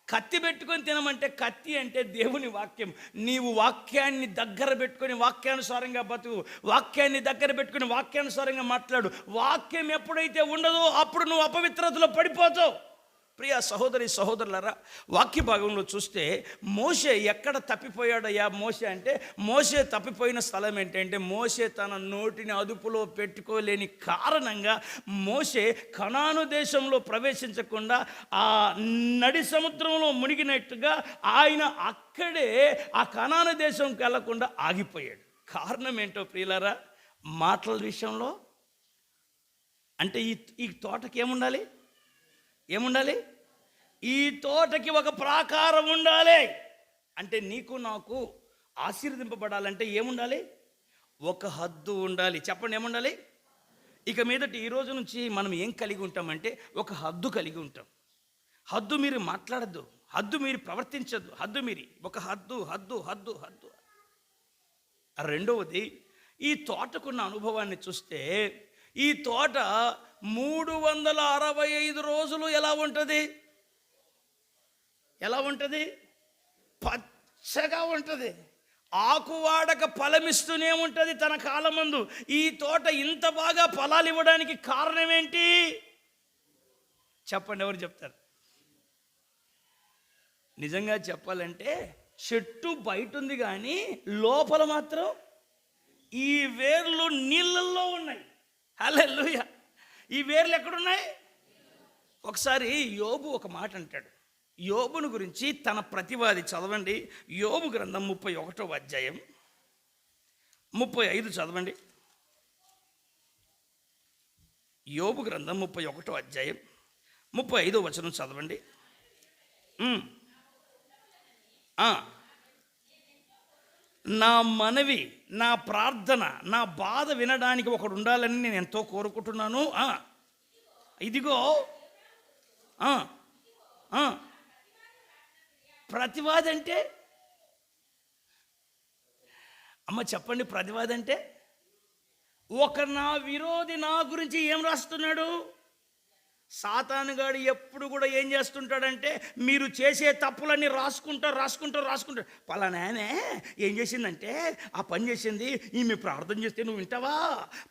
కత్తి పెట్టుకొని తినమంటే, కత్తి అంటే దేవుని వాక్యం. నీవు వాక్యాన్ని దగ్గర పెట్టుకొని వాక్యానుసారంగా బతుకు, వాక్యాన్ని దగ్గర పెట్టుకొని వాక్యానుసారంగా మాట్లాడు. వాక్యం ఎప్పుడైతే ఉండదో అప్పుడు నువ్వు అపవిత్రతలో పడిపోతావు. ప్రియ సహోదరి సహోదరులారా, వాక్య భాగంలో చూస్తే మోషే ఎక్కడ తప్పిపోయాడయ్యా మోషే అంటే, మోషే తప్పిపోయిన స్థలం ఏంటంటే మోషే తన నోటిని అదుపులో పెట్టుకోలేని కారణంగా మోషే కనాను దేశంలో ప్రవేశించకుండా ఆ నడి సముద్రంలో మునిగినట్టుగా ఆయన అక్కడే ఆ కనాను దేశంకి వెళ్లకుండా ఆగిపోయాడు. కారణం ఏంటో ప్రియులారా? మాటల విషయంలో. అంటే ఈ తోటకి ఏముండాలి? ఈ తోటకి ఒక ప్రాకారం ఉండాలి. అంటే నీకు నాకు ఆశీర్వదింపబడాలంటే ఏముండాలి? ఒక హద్దు ఉండాలి. చెప్పండి, ఏముండాలి? ఇక మీదటి ఈ రోజు నుంచి మనం ఏం కలిగి ఉంటామంటే ఒక హద్దు కలిగి ఉంటాం. హద్దు మీరు మాట్లాడద్దు, హద్దు మీరు ప్రవర్తించద్దు, హద్దు మీరి ఒక హద్దు హద్దు హద్దు హద్దు. రెండవది, ఈ తోటకున్న అనుభవాన్ని చూస్తే ఈ తోట 365 రోజులు ఎలా ఉంటుంది? ఎలా ఉంటుంది? పచ్చగా ఉంటుంది. ఆకువాడక ఫలమిస్తూనే ఉంటుంది తన కాలమందు. ఈ తోట ఇంత బాగా ఫలాలు ఇవ్వడానికి కారణం ఏంటి? చెప్పండి, ఎవరు చెప్తారు? నిజంగా చెప్పాలంటే చెట్టు బయట ఉంది కానీ లోపల మాత్రం ఈ వేర్లు నీళ్ళల్లో ఉన్నాయి. హల్లెలూయా! ఈ వేర్లు ఎక్కడున్నాయి? ఒకసారి యోబు ఒక మాట అంటాడు. యోబును గురించి తన ప్రతివాది, చదవండి యోబు గ్రంథం 31వ అధ్యాయం 35 చదవండి. యోబు గ్రంథం 31వ అధ్యాయం 35వ వచనం చదవండి. నా మనవి, నా ప్రార్థన, నా బాధ వినడానికి ఒకడు ఉండాలని నేను ఎంతో కోరుకుంటున్నాను. ఇదిగో ప్రతివాది అంటే, అమ్మ చెప్పండి, ప్రతివాది అంటే ఒక నా విరోధి నా గురించి ఏం రాస్తున్నాడు? సాతానుగాడు ఎప్పుడు కూడా ఏం చేస్తుంటాడంటే మీరు చేసే తప్పులన్నీ రాసుకుంటారు. పలానాయనే ఏం చేసిందంటే ఆ పని చేసింది, ఈమె ప్రార్థన చేస్తే నువ్వు వింటావా?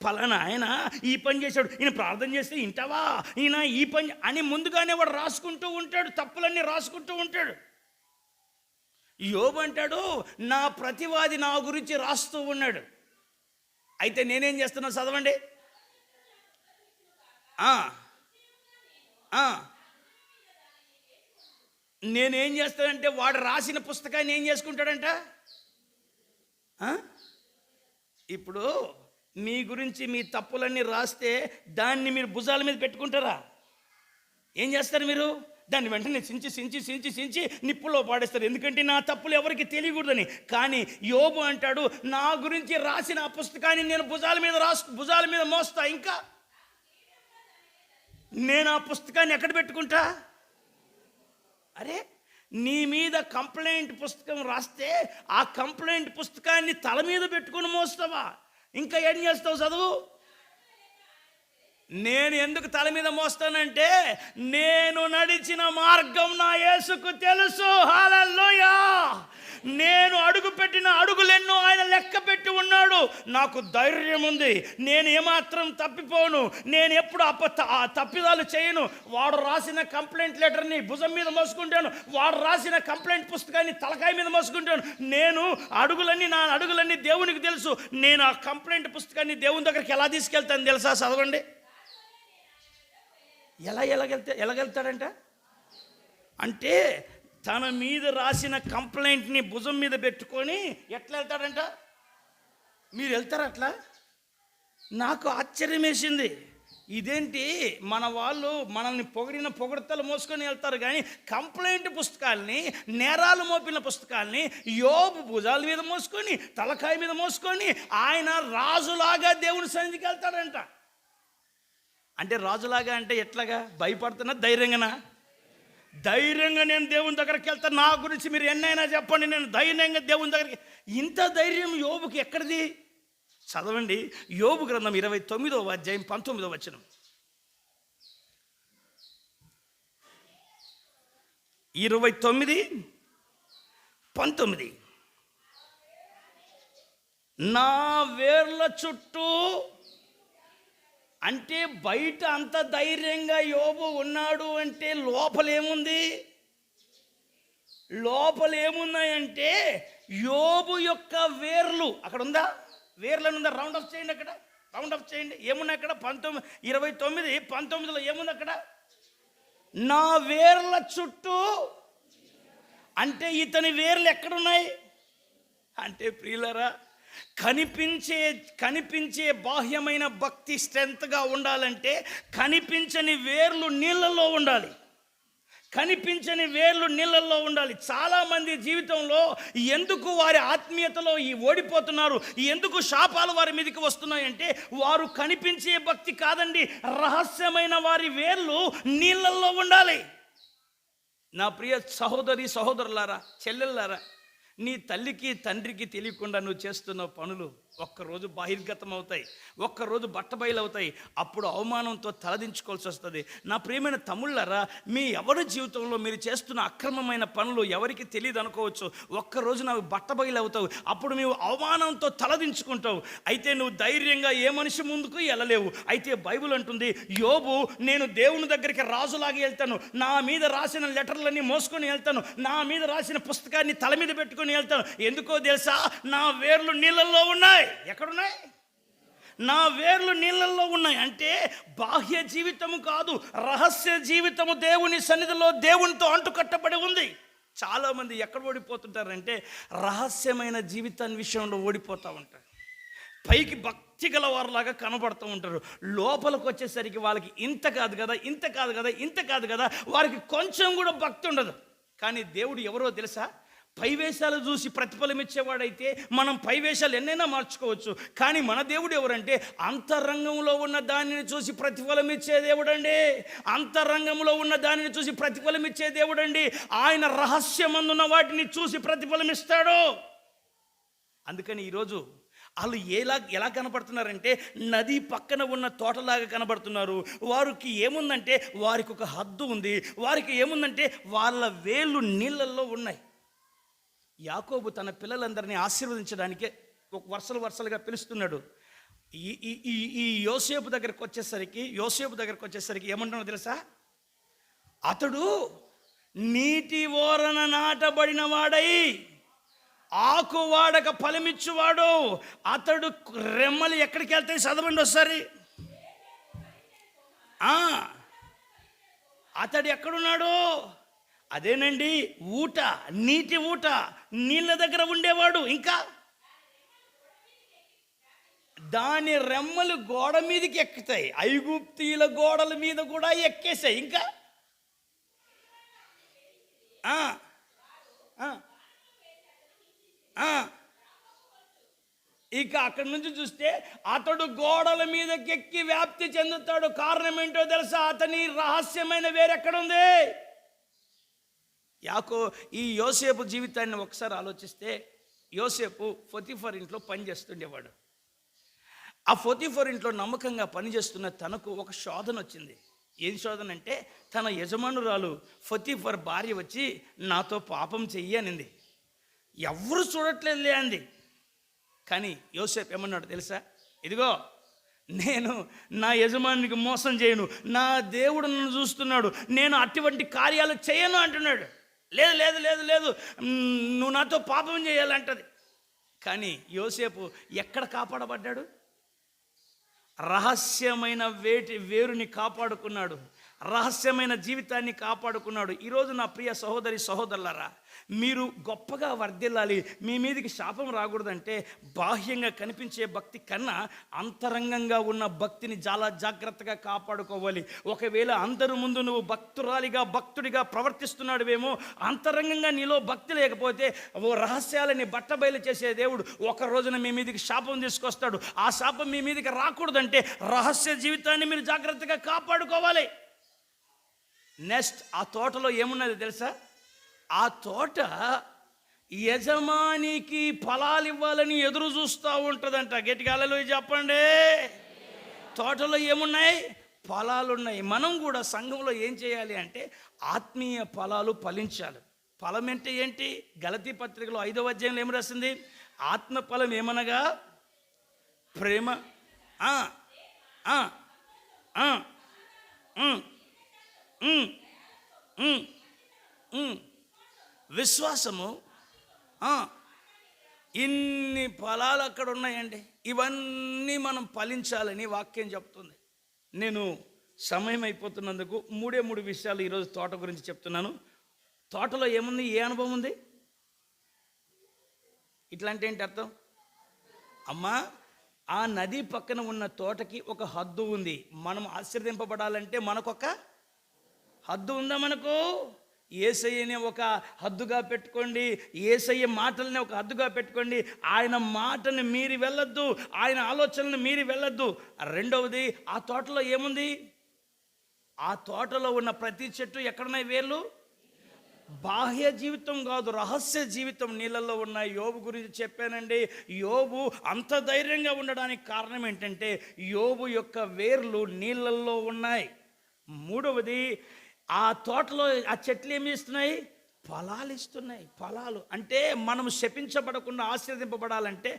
పలానా ఆయన ఈ పని చేశాడు, ఈయన ప్రార్థన చేస్తే వింటావా? ఈయన ఈ పని అని ముందుగానే వాడు రాసుకుంటూ ఉంటాడు, తప్పులన్నీ రాసుకుంటూ ఉంటాడు. యోబు అంటాడు, నా ప్రతివాది నా గురించి రాస్తూ ఉన్నాడు. అయితే నేనేం చేస్తున్నా చదవండి. నేనేం చేస్తానంటే వాడు రాసిన పుస్తకాన్ని ఏం చేసుకుంటాడంట. ఇప్పుడు మీ గురించి మీ తప్పులన్నీ రాస్తే దాన్ని మీరు భుజాల మీద పెట్టుకుంటారా? ఏం చేస్తారు మీరు? దాన్ని వెంటనే సించి నిప్పులో పాడేస్తారు. ఎందుకంటే నా తప్పులు ఎవరికి తెలియకూడదని. కానీ యోబు అంటాడు, నా గురించి రాసిన ఆ పుస్తకాన్ని నేను భుజాల మీద మోస్తా. ఇంకా నేను ఆ పుస్తకాన్ని ఎక్కడ పెట్టుకుంటా? అరే, నీ మీద కంప్లైంట్ పుస్తకం రాస్తే ఆ కంప్లైంట్ పుస్తకాన్ని తల మీద పెట్టుకుని మోస్తావా? ఇంకా ఏం చేస్తావు? చదువు. నేను ఎందుకు తల మీద మోస్తానంటే నేను నడిచిన మార్గం నా యేసుకు తెలుసు. హల్లెలూయా! నేను అడుగుపెట్టిన అడుగులెన్నో ఆయన లెక్క పెట్టి ఉన్నాడు. నాకు ధైర్యం ఉంది, నేను ఏమాత్రం తప్పిపోను, నేను ఎప్పుడు తప్పిదాలు చేయను. వాడు రాసిన కంప్లైంట్ లెటర్ని భుజం మీద మోసుకుంటాను, వాడు రాసిన కంప్లైంట్ పుస్తకాన్ని తలకాయ మీద మోసుకుంటాను. నా అడుగులన్నీ దేవునికి తెలుసు. నేను ఆ కంప్లైంట్ పుస్తకాన్ని దేవుని దగ్గరికి ఎలా తీసుకెళ్తాను తెలుసా? చదవండి. ఎలాగెళ్తాడంట అంటే తన మీద రాసిన కంప్లైంట్ని భుజం మీద పెట్టుకొని ఎట్లా వెళ్తాడంట? మీరు వెళ్తారా అట్లా? నాకు ఆశ్చర్యం వేసింది. ఇదేంటి, మన వాళ్ళు మనల్ని పొగడతలు మోసుకొని వెళ్తారు కానీ కంప్లైంట్ పుస్తకాల్ని, నేరాలు మోపిన పుస్తకాల్ని యోబు భుజాల మీద మోసుకొని తలకాయ మీద మోసుకొని ఆయన రాజులాగా దేవుని సన్నిధికి వెళ్తాడంట. అంటే రాజులాగా అంటే ఎట్లాగా? భయపడుతున్నా? ధైర్యంగా నేను దేవుని దగ్గరికి వెళ్తాను. నా గురించి మీరు ఎన్నైనా చెప్పండి, నేను ధైర్యంగా దేవుని దగ్గరికి. ఇంత ధైర్యం యోబుకి ఎక్కడిది? చదవండి యోబు గ్రంథం 29వ అధ్యాయం 19వ వచనం. 29:19 నా వేర్ల చుట్టూ, అంటే బయట అంత ధైర్యంగా యోబు ఉన్నాడు అంటే లోపలేమున్నాయంటే యోబు యొక్క వేర్లు అక్కడ ఉందా? వేర్లను ఉందా? రౌండ్ ఆఫ్ చేయండి. అక్కడ రౌండ్ ఆఫ్ చేయండి. ఏమున్నాయి అక్కడ? 29:19 ఏముంది అక్కడ? నా వేర్ల చుట్టూ. అంటే ఇతని వేర్లు ఎక్కడున్నాయి అంటే ప్రియులరా, కనిపించే బాహ్యమైన భక్తి స్ట్రెంత్గా ఉండాలంటే కనిపించని వేర్లు నీళ్ళల్లో ఉండాలి. కనిపించని వేర్లు నీళ్ళల్లో ఉండాలి. చాలామంది జీవితంలో ఎందుకు వారి ఆత్మీయతలో ఓడిపోతున్నారు, ఎందుకు శాపాలు వారి మీదకి వస్తున్నాయంటే వారు కనిపించే భక్తి కాదండి, రహస్యమైన వారి వేర్లు నీళ్ళల్లో ఉండాలి. నా ప్రియ సహోదరి సహోదరులారా, చెల్లెళ్ళారా, నీ తల్లికి తండ్రికి తెలియకుండా నువ్వు చేస్తున్న పనులు ఒక్కరోజు బహిర్గతం అవుతాయి, ఒక్కరోజు బట్టబయలవుతాయి. అప్పుడు అవమానంతో తలదించుకోవాల్సి వస్తుంది. నా ప్రియమైన తమ్ముళ్ళారా, మీ ఎవరి జీవితంలో మీరు చేస్తున్న అక్రమమైన పనులు ఎవరికి తెలియదు అనుకోవచ్చు. ఒక్కరోజు నువ్వు బట్టబయలవుతావు, అప్పుడు నువ్వు అవమానంతో తలదించుకుంటావు. అయితే నువ్వు ధైర్యంగా ఏ మనిషి ముందుకు వెళ్ళలేవు. అయితే బైబిల్ అంటుంది, యోబు, నేను దేవుని దగ్గరికి రాజులాగా వెళ్తాను, నా మీద రాసిన లెటర్లన్నీ మోసుకొని వెళ్తాను, నా మీద రాసిన పుస్తకాన్ని తల మీద పెట్టుకొని వెళ్తాను. ఎందుకో తెలుసా? నా వేర్లు నీళ్ళల్లో ఉన్నాయి. ఎక్కడున్నాయి? నా వేర్లు నీళ్ళల్లో ఉన్నాయి. అంటే బాహ్య జీవితము కాదు, రహస్య జీవితము దేవుని సన్నిధిలో దేవునితో అంటుకట్టబడి ఉంది. చాలామంది ఎక్కడ ఓడిపోతుంటారంటే రహస్యమైన జీవితాన్ని విషయంలో ఓడిపోతూ ఉంటారు. పైకి భక్తి గల వారిలాగా కనబడుతూ ఉంటారు, లోపలికి వచ్చేసరికి వాళ్ళకి ఇంత కాదు కదా, ఇంత కాదు కదా, ఇంత కాదు కదా, వారికి కొంచెం కూడా భక్తి ఉండదు. కానీ దేవుడు ఎవరో తెలుసా? పైవేషాలు చూసి ప్రతిఫలం ఇచ్చేవాడైతే మనం పైవేషాలు ఎన్నైనా మార్చుకోవచ్చు. కానీ మన దేవుడు ఎవరంటే అంతరంగంలో ఉన్న దానిని చూసి ప్రతిఫలం ఇచ్చే దేవుడండి. అంతరంగంలో ఉన్న దానిని చూసి ప్రతిఫలం ఇచ్చే దేవుడండి. ఆయన రహస్యమందున్న వాటిని చూసి ప్రతిఫలం ఇస్తాడు. అందుకని ఈరోజు వాళ్ళు ఎలా కనపడుతున్నారంటే నది పక్కన ఉన్న తోటలాగా కనబడుతున్నారు. వారికి ఏముందంటే వారికి ఒక హద్దు ఉంది, వారికి ఏముందంటే వాళ్ళ వేళ్ళు నీళ్ళల్లో ఉన్నాయి. యాకోబు తన పిల్లలందరినీ ఆశీర్వదించడానికే ఒక వరుసలుగా పిలుస్తున్నాడు. ఈ యోసేపు దగ్గరకు వచ్చేసరికి ఏమంటున్నాడో తెలుసా? అతడు నీటి ఓరన నాటబడిన వాడై ఆకు వాడక ఫలమిచ్చువాడు. అతడు రెమ్మలు ఎక్కడికి వెళ్తాయి? చదవండి ఒకసారి. అతడు ఎక్కడున్నాడు? అదేనండి, ఊట, నీటి ఊట, నీళ్ళ దగ్గర ఉండేవాడు. ఇంకా దాని రెమ్మలు గోడ మీదకి ఎక్కుతాయి, ఐగుప్తీయుల గోడల మీద కూడా ఎక్కేసాయి. ఇంకా ఇక అక్కడి నుంచి చూస్తే అతడు గోడల మీదకి ఎక్కి వ్యాప్తి చెందుతాడు. కారణం ఏంటో తెలుసా? అతని రహస్యమైన వేరెక్కడుంది? ఈ యోసేపు జీవితాన్ని ఒకసారి ఆలోచిస్తే, యోసేపు పొతిఫర్ ఇంట్లో పనిచేస్తుండేవాడు. ఆ పొతిఫర్ ఇంట్లో నమ్మకంగా పనిచేస్తున్న తనకు ఒక శోధన వచ్చింది. ఏం శోధన అంటే, తన యజమానురాలు పొతిఫర్ భార్య వచ్చి నాతో పాపం చెయ్యి అనింది. ఎవరు చూడట్లేదులే అంది. కానీ యోసేపు ఏమన్నాడు తెలుసా? ఇదిగో, నేను నా యజమానికి మోసం చేయను, నా దేవుడు నన్ను చూస్తున్నాడు, నేను అటువంటి కార్యాలు చేయను అంటున్నాడు. లేదు లేదు లేదు లేదు, నువ్వు నాతో పాపం చేయాలంటది. కానీ యోసేపు ఎక్కడ కాపాడబడ్డాడు? రహస్యమైన వేరుని కాపాడుకున్నాడు, రహస్యమైన జీవితాన్ని కాపాడుకున్నాడు. ఈరోజు నా ప్రియ సహోదరి సహోదరులారా, మీరు గొప్పగా వర్ధిల్లాలి, మీ మీదకి శాపం రాకూడదంటే బాహ్యంగా కనిపించే భక్తి కన్నా అంతరంగంగా ఉన్న భక్తిని చాలా జాగ్రత్తగా కాపాడుకోవాలి. ఒకవేళ అందరి ముందు నువ్వు భక్తుడిగా ప్రవర్తిస్తున్నాడువేమో, అంతరంగంగా నీలో భక్తి లేకపోతే ఓ రహస్యాలని బట్టబయలు చేసే దేవుడు ఒక రోజున మీ మీదకి శాపం తీసుకొస్తాడు. ఆ శాపం మీ మీదకి రాకూడదంటే రహస్య జీవితాన్ని మీరు జాగ్రత్తగా కాపాడుకోవాలి. నెక్స్ట్, ఆ తోటలో ఏమున్నది తెలుసా? ఆ తోట యజమానికి ఫలాలు ఇవ్వాలని ఎదురు చూస్తూ ఉంటుందంట. గట్టిగా హల్లెలూయా చెప్పండి. తోటలో ఏమున్నాయి? ఫలాలు ఉన్నాయి. మనం కూడా సంఘంలో ఏం చేయాలి అంటే ఆత్మీయ ఫలాలు ఫలించాలి. ఫలం అంటే ఏంటి? గలతీ పత్రికలో 5వ అధ్యాయంలో ఏమి రాసింది? ఆత్మ ఫలం ఏమనగా ప్రేమ, విశ్వాసము, ఇన్ని ఫలాలు అక్కడ ఉన్నాయండి. ఇవన్నీ మనం ఫలించాలని వాక్యం చెప్తుంది. నేను సమయం అయిపోతున్నందుకు 3 విషయాలు ఈరోజు తోట గురించి చెప్తున్నాను. తోటలో ఏముంది? ఏ అనుభవం ఉంది? ఇట్లాంటి ఏంటి అర్థం? అమ్మా, ఆ నది పక్కన ఉన్న తోటకి ఒక హద్దు ఉంది. మనం ఆశీర్వదింపబడాలంటే మనకొక హద్దు ఉందా? మనకు యేసయ్యనే ఒక హద్దుగా పెట్టుకోండి, యేసయ్య మాటలనే ఒక హద్దుగా పెట్టుకోండి. ఆయన మాటని మీరి వెళ్ళొద్దు, ఆయన ఆలోచనలు మీరి వెళ్ళొద్దు. రెండవది, ఆ తోటలో ఏముంది? ఆ తోటలో ఉన్న ప్రతి చెట్టు ఎక్కడున్నాయి వేర్లు? బాహ్య జీవితం కాదు, రహస్య జీవితం నీళ్ళల్లో ఉన్నాయి. యోబు గురించి చెప్పానండి. యోబు అంత ధైర్యంగా ఉండడానికి కారణం ఏంటంటే యోబు యొక్క వేర్లు నీళ్ళల్లో ఉన్నాయి. మూడవది, ఆ తోటలో ఆ చెట్లు ఏమి ఇస్తున్నాయి? ఫలాలు ఇస్తున్నాయి. ఫలాలు అంటే మనం శపించబడకుండా ఆశీర్వదింపబడాలంటే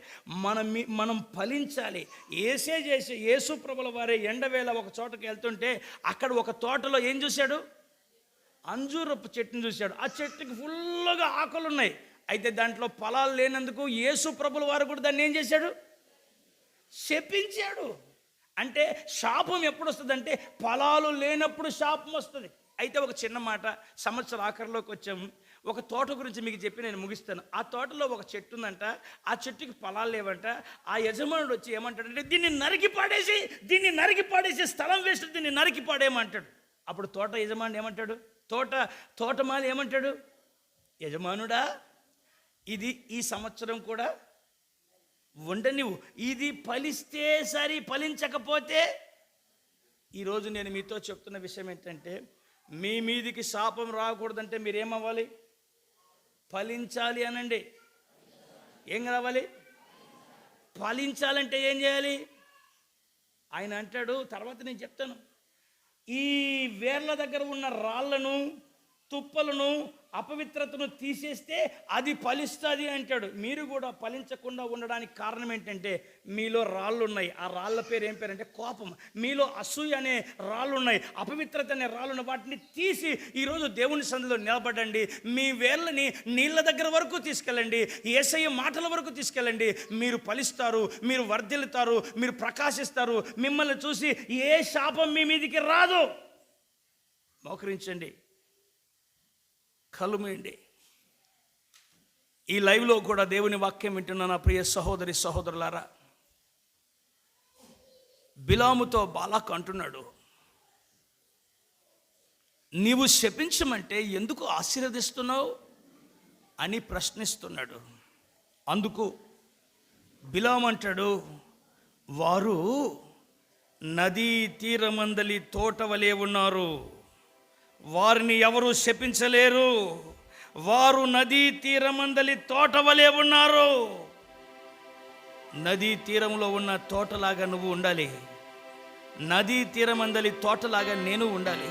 మనం ఫలించాలి. యేసు ప్రభుల వారి ఎండవేళ ఒక చోటకి వెళ్తుంటే అక్కడ ఒక తోటలో ఏం చూశాడు? అంజూరపు చెట్టుని చూశాడు. ఆ చెట్టుకి ఫుల్గా ఆకులు ఉన్నాయి. అయితే దాంట్లో ఫలాలు లేనందుకు యేసు ప్రభుల వారు కూడా దాన్ని ఏం చేశాడు? శపించాడు. అంటే శాపం ఎప్పుడు వస్తుందంటే ఫలాలు లేనప్పుడు శాపం వస్తుంది. అయితే ఒక చిన్న మాట, సంవత్సరం ఆఖరిలోకి వచ్చాము. ఒక తోట గురించి మీకు చెప్పి నేను ముగిస్తాను. ఆ తోటలో ఒక చెట్టు ఉందంట, ఆ చెట్టుకి ఫలాలు లేవంట. ఆ యజమానుడు వచ్చి ఏమంటాడంటే దీన్ని నరికి పాడేసి స్థలం వేస్ట్, దీన్ని నరికి పాడేయమంటాడు. అప్పుడు తోట యజమానుడు ఏమంటాడు? తోటమాలి ఏమంటాడు? యజమానుడా, ఇది ఈ సంవత్సరం కూడా ఉండనివ్వు, ఇది ఫలిస్తే సరి, ఫలించకపోతే. ఈరోజు నేను మీతో చెప్తున్న విషయం ఏంటంటే మీ మీదికి శాపం రాకూడదంటే మీరేమవ్వాలి? ఫలించాలి అనండి. ఏం రావాలి? ఫలించాలంటే ఏం చేయాలి? ఆయన అంటాడు, తర్వాత నేను చెప్తాను, ఈ వేర్ల దగ్గర ఉన్న రాళ్లను, తుప్పలను, అపవిత్రతను తీసేస్తే అది ఫలిస్తుంది అంటాడు. మీరు కూడా ఫలించకుండా ఉండడానికి కారణం ఏంటంటే మీలో రాళ్ళు ఉన్నాయి. ఆ రాళ్ళ పేరు ఏం పేరు అంటే కోపం. మీలో అసూయ అనే రాళ్ళు ఉన్నాయి, అపవిత్రత అనే రాళ్ళు ఉన్నాయి. వాటిని తీసి ఈరోజు దేవుని సన్నిధిలో నిలబడండి. మీ వేళ్ళని నీళ్ళ దగ్గర వరకు తీసుకెళ్ళండి, యేసయ్య మాటల వరకు తీసుకెళ్ళండి. మీరు ఫలిస్తారు, మీరు వర్ధిల్లుతారు, మీరు ప్రకాశిస్తారు. మిమ్మల్ని చూసి ఏ శాపం మీ మీదికి రాదు. మోకరించండి, కళ్ళు మూయండి. ఈ లైవ్లో కూడా దేవుని వాక్యం వింటున్న నా ప్రియ సహోదరి సహోదరులారా, బిలాముతో బాలాకు అంటున్నాడు, నీవు శపించమంటే ఎందుకు ఆశీర్వదిస్తున్నావు అని ప్రశ్నిస్తున్నాడు. అందుకు బిలాము అంటాడు, వారు నదీ తీరమందలి తోట వలె ఉన్నారు, వారిని ఎవరు శపించలేరు. వారు నదీ తీరమందలి తోట వలె ఉన్నారు. నదీ తీరంలో ఉన్న తోటలాగా నువ్వు ఉండాలి, నదీ తీరమందలి తోటలాగా నేను ఉండాలి.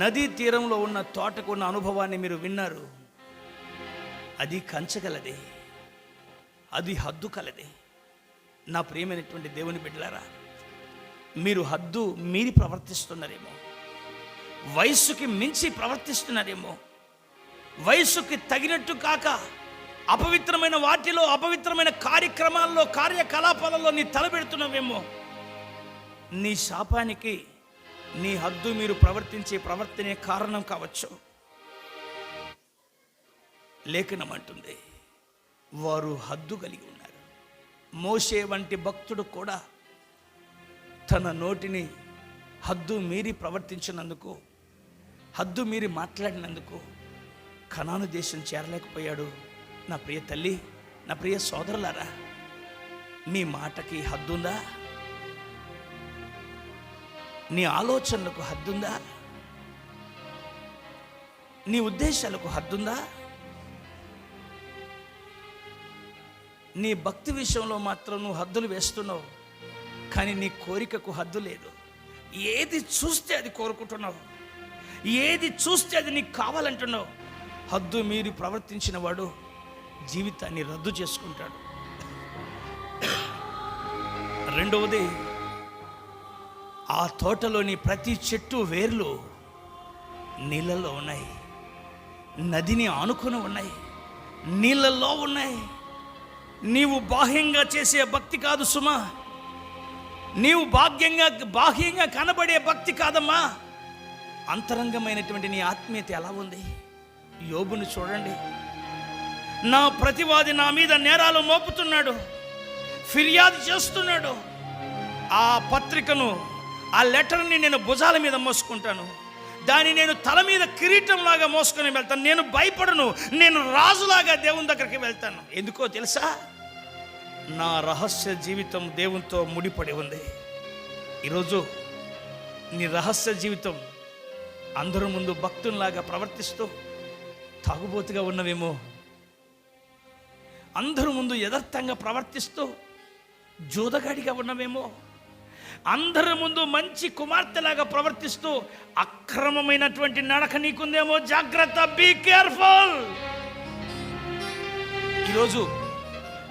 నదీ తీరంలో ఉన్న తోటకు ఉన్న అనుభవాన్ని మీరు విన్నారు. అది కంచగలది, అది హద్దు కలది. నా ప్రియమైనటువంటి దేవుని బిడ్డలారా, మీరు హద్దు మీరి ప్రవర్తిస్తున్నారేమో, వయస్సుకి మించి ప్రవర్తిస్తున్నారేమో, వయస్సుకి తగినట్టు కాక అపవిత్రమైన వాటిలో, అపవిత్రమైన కార్యక్రమాల్లో, కార్యకలాపాలలో నీ తలపెడుతున్నావేమో. నీ శాపానికి నీ హద్దు మీరు ప్రవర్తించే ప్రవర్తనే కారణం కావచ్చు. లేఖనం అంటుంది, వారు హద్దు కలిగి ఉన్నారు. మోషే వంటి భక్తుడు కూడా తన నోటిని హద్దు మీరి ప్రవర్తించినందుకు, హద్దు మీరి మాట్లాడినందుకు కనాను దేశం చేరలేకపోయాడు. నా ప్రియ తల్లి, నా ప్రియ సోదరులారా, నీ మాటకి హద్దుందా? నీ ఆలోచనలకు హద్దుందా? నీ ఉద్దేశాలకు హద్దుందా? నీ భక్తి విషయంలో మాత్రం నువ్వు హద్దులు వేస్తున్నావు, కానీ నీ కోరికకు హద్దు లేదు. ఏది చూస్తే అది కోరుకుంటున్నావు, ఏది చూస్తే అది నీకు కావాలంటున్నావు. హద్దు మీరి ప్రవర్తించిన వాడు జీవితాన్ని రద్దు చేసుకుంటాడు. రెండవది, ఆ తోటలోని ప్రతి చెట్టు వేర్లు నీళ్ళల్లో ఉన్నాయి, నదిని ఆనుకొని ఉన్నాయి, నీళ్ళల్లో ఉన్నాయి. నీవు బాహ్యంగా చేసే భక్తి కాదు సుమా, నీవు బాహ్యంగా కనబడే భక్తి కాదమ్మా. అంతరంగమైనటువంటి నీ ఆత్మీయత ఎలా ఉంది? యోబును చూడండి. నా ప్రతివాది నా మీద నేరాలు మోపుతున్నాడు, ఫిర్యాదు చేస్తున్నాడు. ఆ పత్రికను, ఆ లెటర్ని నేను భుజాల మీద మోసుకుంటాను. దాన్ని నేను తల మీద కిరీటంలాగా మోసుకొని వెళ్తాను. నేను భయపడను, నేను రాజులాగా దేవుని దగ్గరికి వెళ్తాను. ఎందుకో తెలుసా? నా రహస్య జీవితం దేవునితో ముడిపడి ఉంది. ఈరోజు నీ రహస్య జీవితం అందరి ముందు భక్తునిలాగా ప్రవర్తిస్తూ తాగుబోతుగా ఉన్నవేమో, అందరి ముందు యథార్థంగా ప్రవర్తిస్తూ జోదగాడిగా ఉన్నవేమో, అందరి ముందు మంచి కుమార్తెలాగా ప్రవర్తిస్తూ అక్రమమైనటువంటి నడక నీకుందేమో. జాగ్రత్త, బీ కేర్ఫుల్. ఈరోజు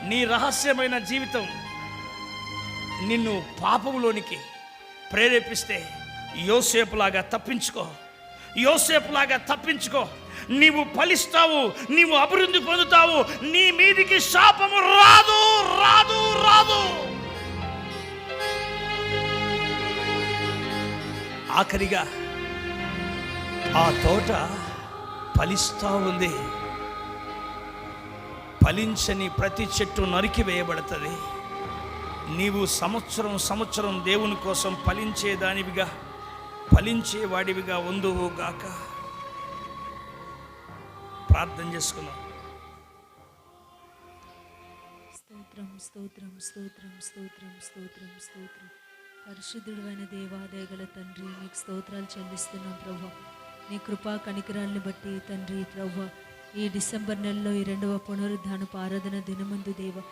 నీ రహస్యమైన జీవితం నిన్ను పాపములోనికి ప్రేరేపిస్తే యోసేపులాగా తప్పించుకో, యోసేపులాగా తప్పించుకో. నీవు ఫలిస్తావు, నీవు అభివృద్ధి పొందుతావు, నీ మీదికి శాపము రాదు రాదు రాదు. ఆఖరిగా ఆ తోట ఫలిస్తా ఉంది. ఫలించని ప్రతి చెట్టు నరికి వేయబడుతుంది. నీవు సంవత్సరం దేవుని కోసం ఫలించేదానివిగా, ఫలించేవాడివిగా ఉందువు గాక. ప్రార్థన చేసుకున్నాం. స్తోత్రం స్తోత్రం స్తోత్రం స్తోత్రం స్తోత్రం స్తోత్రం. పరిశుద్ధుడైన దేవా, దయగల తండ్రి, మీకు స్తోత్రాలు చెల్లిస్తున్నాం ప్రభువా. నీ కృపా కనికరాలను బట్టి తండ్రి ప్రభువా, ఈ డిసెంబర్ నెలలో ఈ 2వ పునరుద్ధానపు ఆరాధన దినమందు దేవా,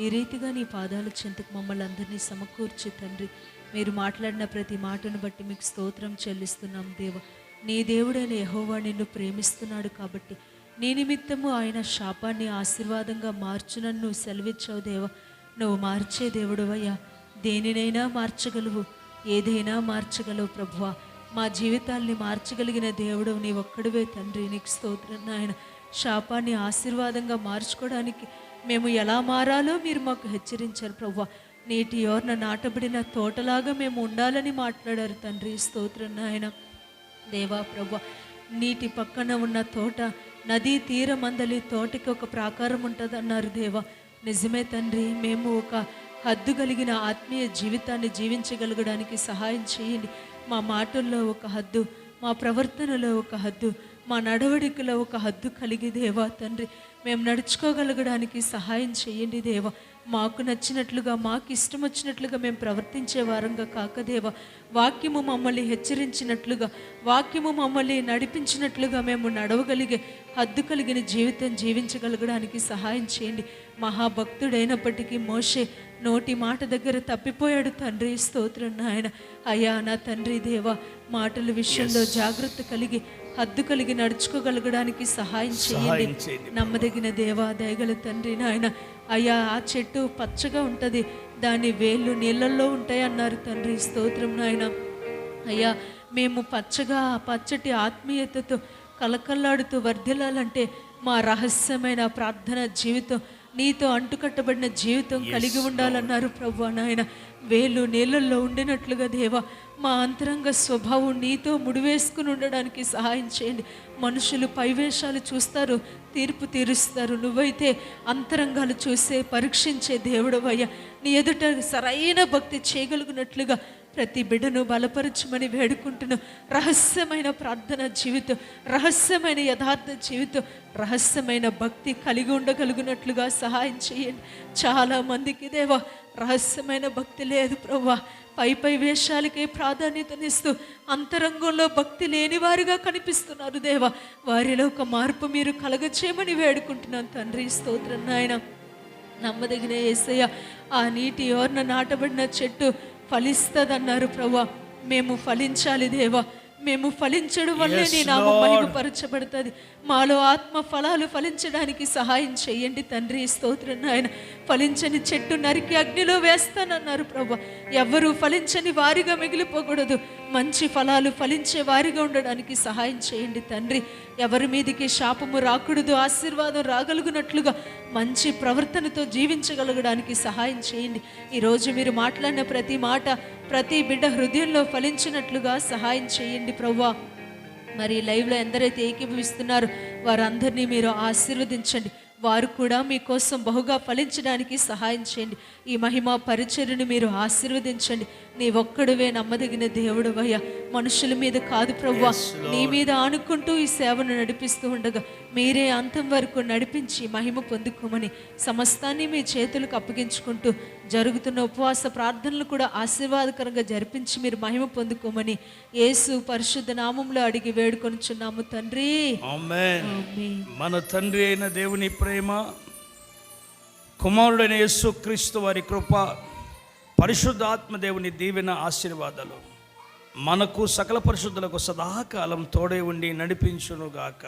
ఈ రీతిగా నీ పాదాల చెంతకు మమ్మల్ని అందరినీ సమకూర్చి తండ్రి, మీరు మాట్లాడిన ప్రతి మాటను బట్టి మీకు స్తోత్రం చెల్లిస్తున్నాం దేవా. నీ దేవుడైన యెహోవా నిన్ను ప్రేమిస్తున్నాడు కాబట్టి నీ నిమిత్తము ఆయన శాపాన్ని ఆశీర్వాదంగా మార్చునని నువ్వు సెలవిచ్చావు దేవా. నువ్వు మార్చే దేవుడవయ్యా, దేనినైనా మార్చగలవు, ఏదైనా మార్చగలవు ప్రభువా. మా జీవితాల్ని మార్చగలిగిన దేవుడు నీ ఒక్కడివే తండ్రి. నీకు స్తోత్రం నాయన. శాపాన్ని ఆశీర్వాదంగా మార్చుకోవడానికి మేము ఎలా మారాలో మీరు మాకు హెచ్చరించారు ప్రభువా. నీటి యోర్న నాటబడిన తోటలాగా మేము ఉండాలని మాట్లాడారు తండ్రి. స్తోత్రం నాయన. దేవా ప్రభువా, నీటి పక్కన ఉన్న తోట, నదీ తీరమందలి తోటకి ఒక ప్రాకారం ఉంటుంది అన్నారు దేవా. నిజమే తండ్రి. మేము ఒక హద్దు కలిగిన ఆత్మీయ జీవితాన్ని జీవించగలగడానికి సహాయం చేయండి. మా మాటల్లో ఒక హద్దు, మా ప్రవర్తనలో ఒక హద్దు, మా నడవడికలో ఒక హద్దు కలిగి దేవా తండ్రి మేము నడుచుకోగలగడానికి సహాయం చేయండి దేవా. మాకు నచ్చినట్లుగా, మాకు ఇష్టం వచ్చినట్లుగా మేము ప్రవర్తించే వారంగా కాక దేవా, వాక్యము మమ్మల్ని హెచ్చరించినట్లుగా, వాక్యము మమ్మల్ని నడిపించినట్లుగా మేము నడవగలిగే హద్దు కలిగిన జీవితం జీవించగలగడానికి సహాయం చేయండి. మహాభక్తుడైనప్పటికీ మోషే నోటి మాట దగ్గర తప్పిపోయాడు తండ్రి. స్తోత్రం నాయన. అయ్యా నా తండ్రి దేవా, మాటల విషయంలో జాగ్రత్త కలిగి హద్దు కలిగి నడుచుకోగలగడానికి సహాయం చేయండి. నమ్మదగిన దేవా, దయగల తండ్రి నాయన. అయ్యా ఆ చెట్టు పచ్చగా ఉంటుంది, దాని వేళ్ళు నీళ్ళల్లో ఉంటాయి అన్నారు తండ్రి. స్తోత్రం నాయన. అయ్యా మేము పచ్చగా పచ్చటి ఆత్మీయతతో కలకల్లాడుతూ వర్ధిల్లాలంటే మా రహస్యమైన ప్రార్థన జీవితం, నీతో అంటుకట్టబడిన జీవితం కలిగి ఉండాలన్నారు ప్రభువా నాయన. వేలు నీళ్ళల్లో ఉండినట్లుగా దేవా మా అంతరంగ స్వభావం నీతో ముడివేసుకుని ఉండడానికి సహాయం చేయండి. మనుషులు పైవేషాలు చూస్తారు, తీర్పు తీరుస్తారు. నువ్వైతే అంతరంగాలు చూసే పరీక్షించే దేవుడవయ్యా. నీ ఎదుట సరైన భక్తి చేయగలిగినట్లుగా ప్రతి బిడ్డను బలపరచమని వేడుకుంటున్నాను. రహస్యమైన ప్రార్థన జీవితం, రహస్యమైన యథార్థ జీవితం, రహస్యమైన భక్తి కలిగి ఉండగలిగినట్లుగా సహాయం చేయండి. చాలామందికి దేవా రహస్యమైన భక్తి లేదు ప్రభువా. పై వేషాలకే ప్రాధాన్యతనిస్తూ అంతరంగంలో భక్తి లేని వారిగా కనిపిస్తున్నారు దేవా. వారిలో ఒక మార్పు మీరు కలగచేయమని వేడుకుంటున్నాను తండ్రి. స్తోత్రం నాయన. నమ్మదగిన యేసయ్య, ఆ నీటి యోర్న నాటబడిన చెట్టు ఫలిస్తుందన్నారు ప్రభువా. మేము ఫలించాలి దేవా. మేము ఫలించడం వల్లే నీ నామం మహిమపరచబడుతుంది. మాలో ఆత్మ ఫలాలు ఫలించడానికి సహాయం చేయండి తండ్రి. స్తోత్రం నాయన. ఫలించని చెట్టు నరికి అగ్నిలో వేస్తానన్నారు ప్రభు. ఎవరు ఫలించని వారిగా మిగిలిపోకూడదు, మంచి ఫలాలు ఫలించే వారిగా ఉండడానికి సహాయం చేయండి తండ్రి. ఎవరి మీదకి శాపము రాకూడదు, ఆశీర్వాదం రాగలుగునట్లుగా మంచి ప్రవర్తనతో జీవించగలగడానికి సహాయం చేయండి. ఈరోజు మీరు మాట్లాడిన ప్రతి మాట ప్రతి బిడ్డ హృదయంలో ఫలించినట్లుగా సహాయం చేయండి ప్రభువా. మరి లైవ్లో ఎందరైతే ఏకీభవిస్తున్నారో వారందరినీ మీరు ఆశీర్వదించండి. వారు కూడా మీకోసం బహుగా ఫలించడానికి సహాయం చేయండి. ఈ మహిమ పరిచర్యను మీరు ఆశీర్వదించండి. నీ ఒక్కడువే నమ్మదగిన దేవుడవయ్యా. మనుషుల మీద కాదు ప్రభువా, నీ మీద ఆనుకుంటూ ఈ సేవను నడిపిస్తూ ఉండగా మీరే అంతం వరకు నడిపించి మహిమ పొందుకోమని సమస్తాన్ని మీ చేతులకు అప్పగించుకుంటూ జరుగుతున్న ఉపవాస ప్రార్థనలు కూడా ఆశీర్వాదకరంగా జరిపించి మీరు మహిమ పొందుకోమని యేసు పరిశుద్ధ నామంలో అడిగి వేడుకొనుచున్నాము తండ్రి. ఆమేన్. ఆమేన్. మన తండ్రి అయిన దేవుని ప్రేమ, కుమారుడైన యేసు క్రీస్తు వారి కృప, పరిశుద్ధాత్మ దేవుని దీవెన ఆశీర్వాదాలు మనకు సకల పరిశుద్ధులకు సదాకాలం తోడే ఉండి నడిపించునుగాక.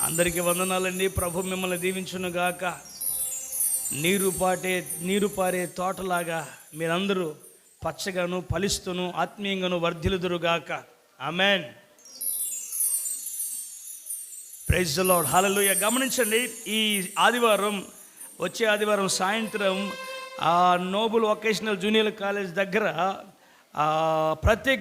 అందరికీ వందనాలండి. ప్రభు మిమ్మల్ని దీవించునుగాక. నీరు పారే తోటలాగా మీరందరూ పచ్చగాను ఫలిస్తూను ఆత్మీయంగాను వర్ధిల్లుదురుగాక. Amen. Praise the lord. Hallelujah. గమనించండి, ఈ ఆదివారం, వచ్చే ఆదివారం సాయంత్రం నోబుల్ వొకేషనల్ జూనియర్ కాలేజ్ దగ్గర ప్రత్యేక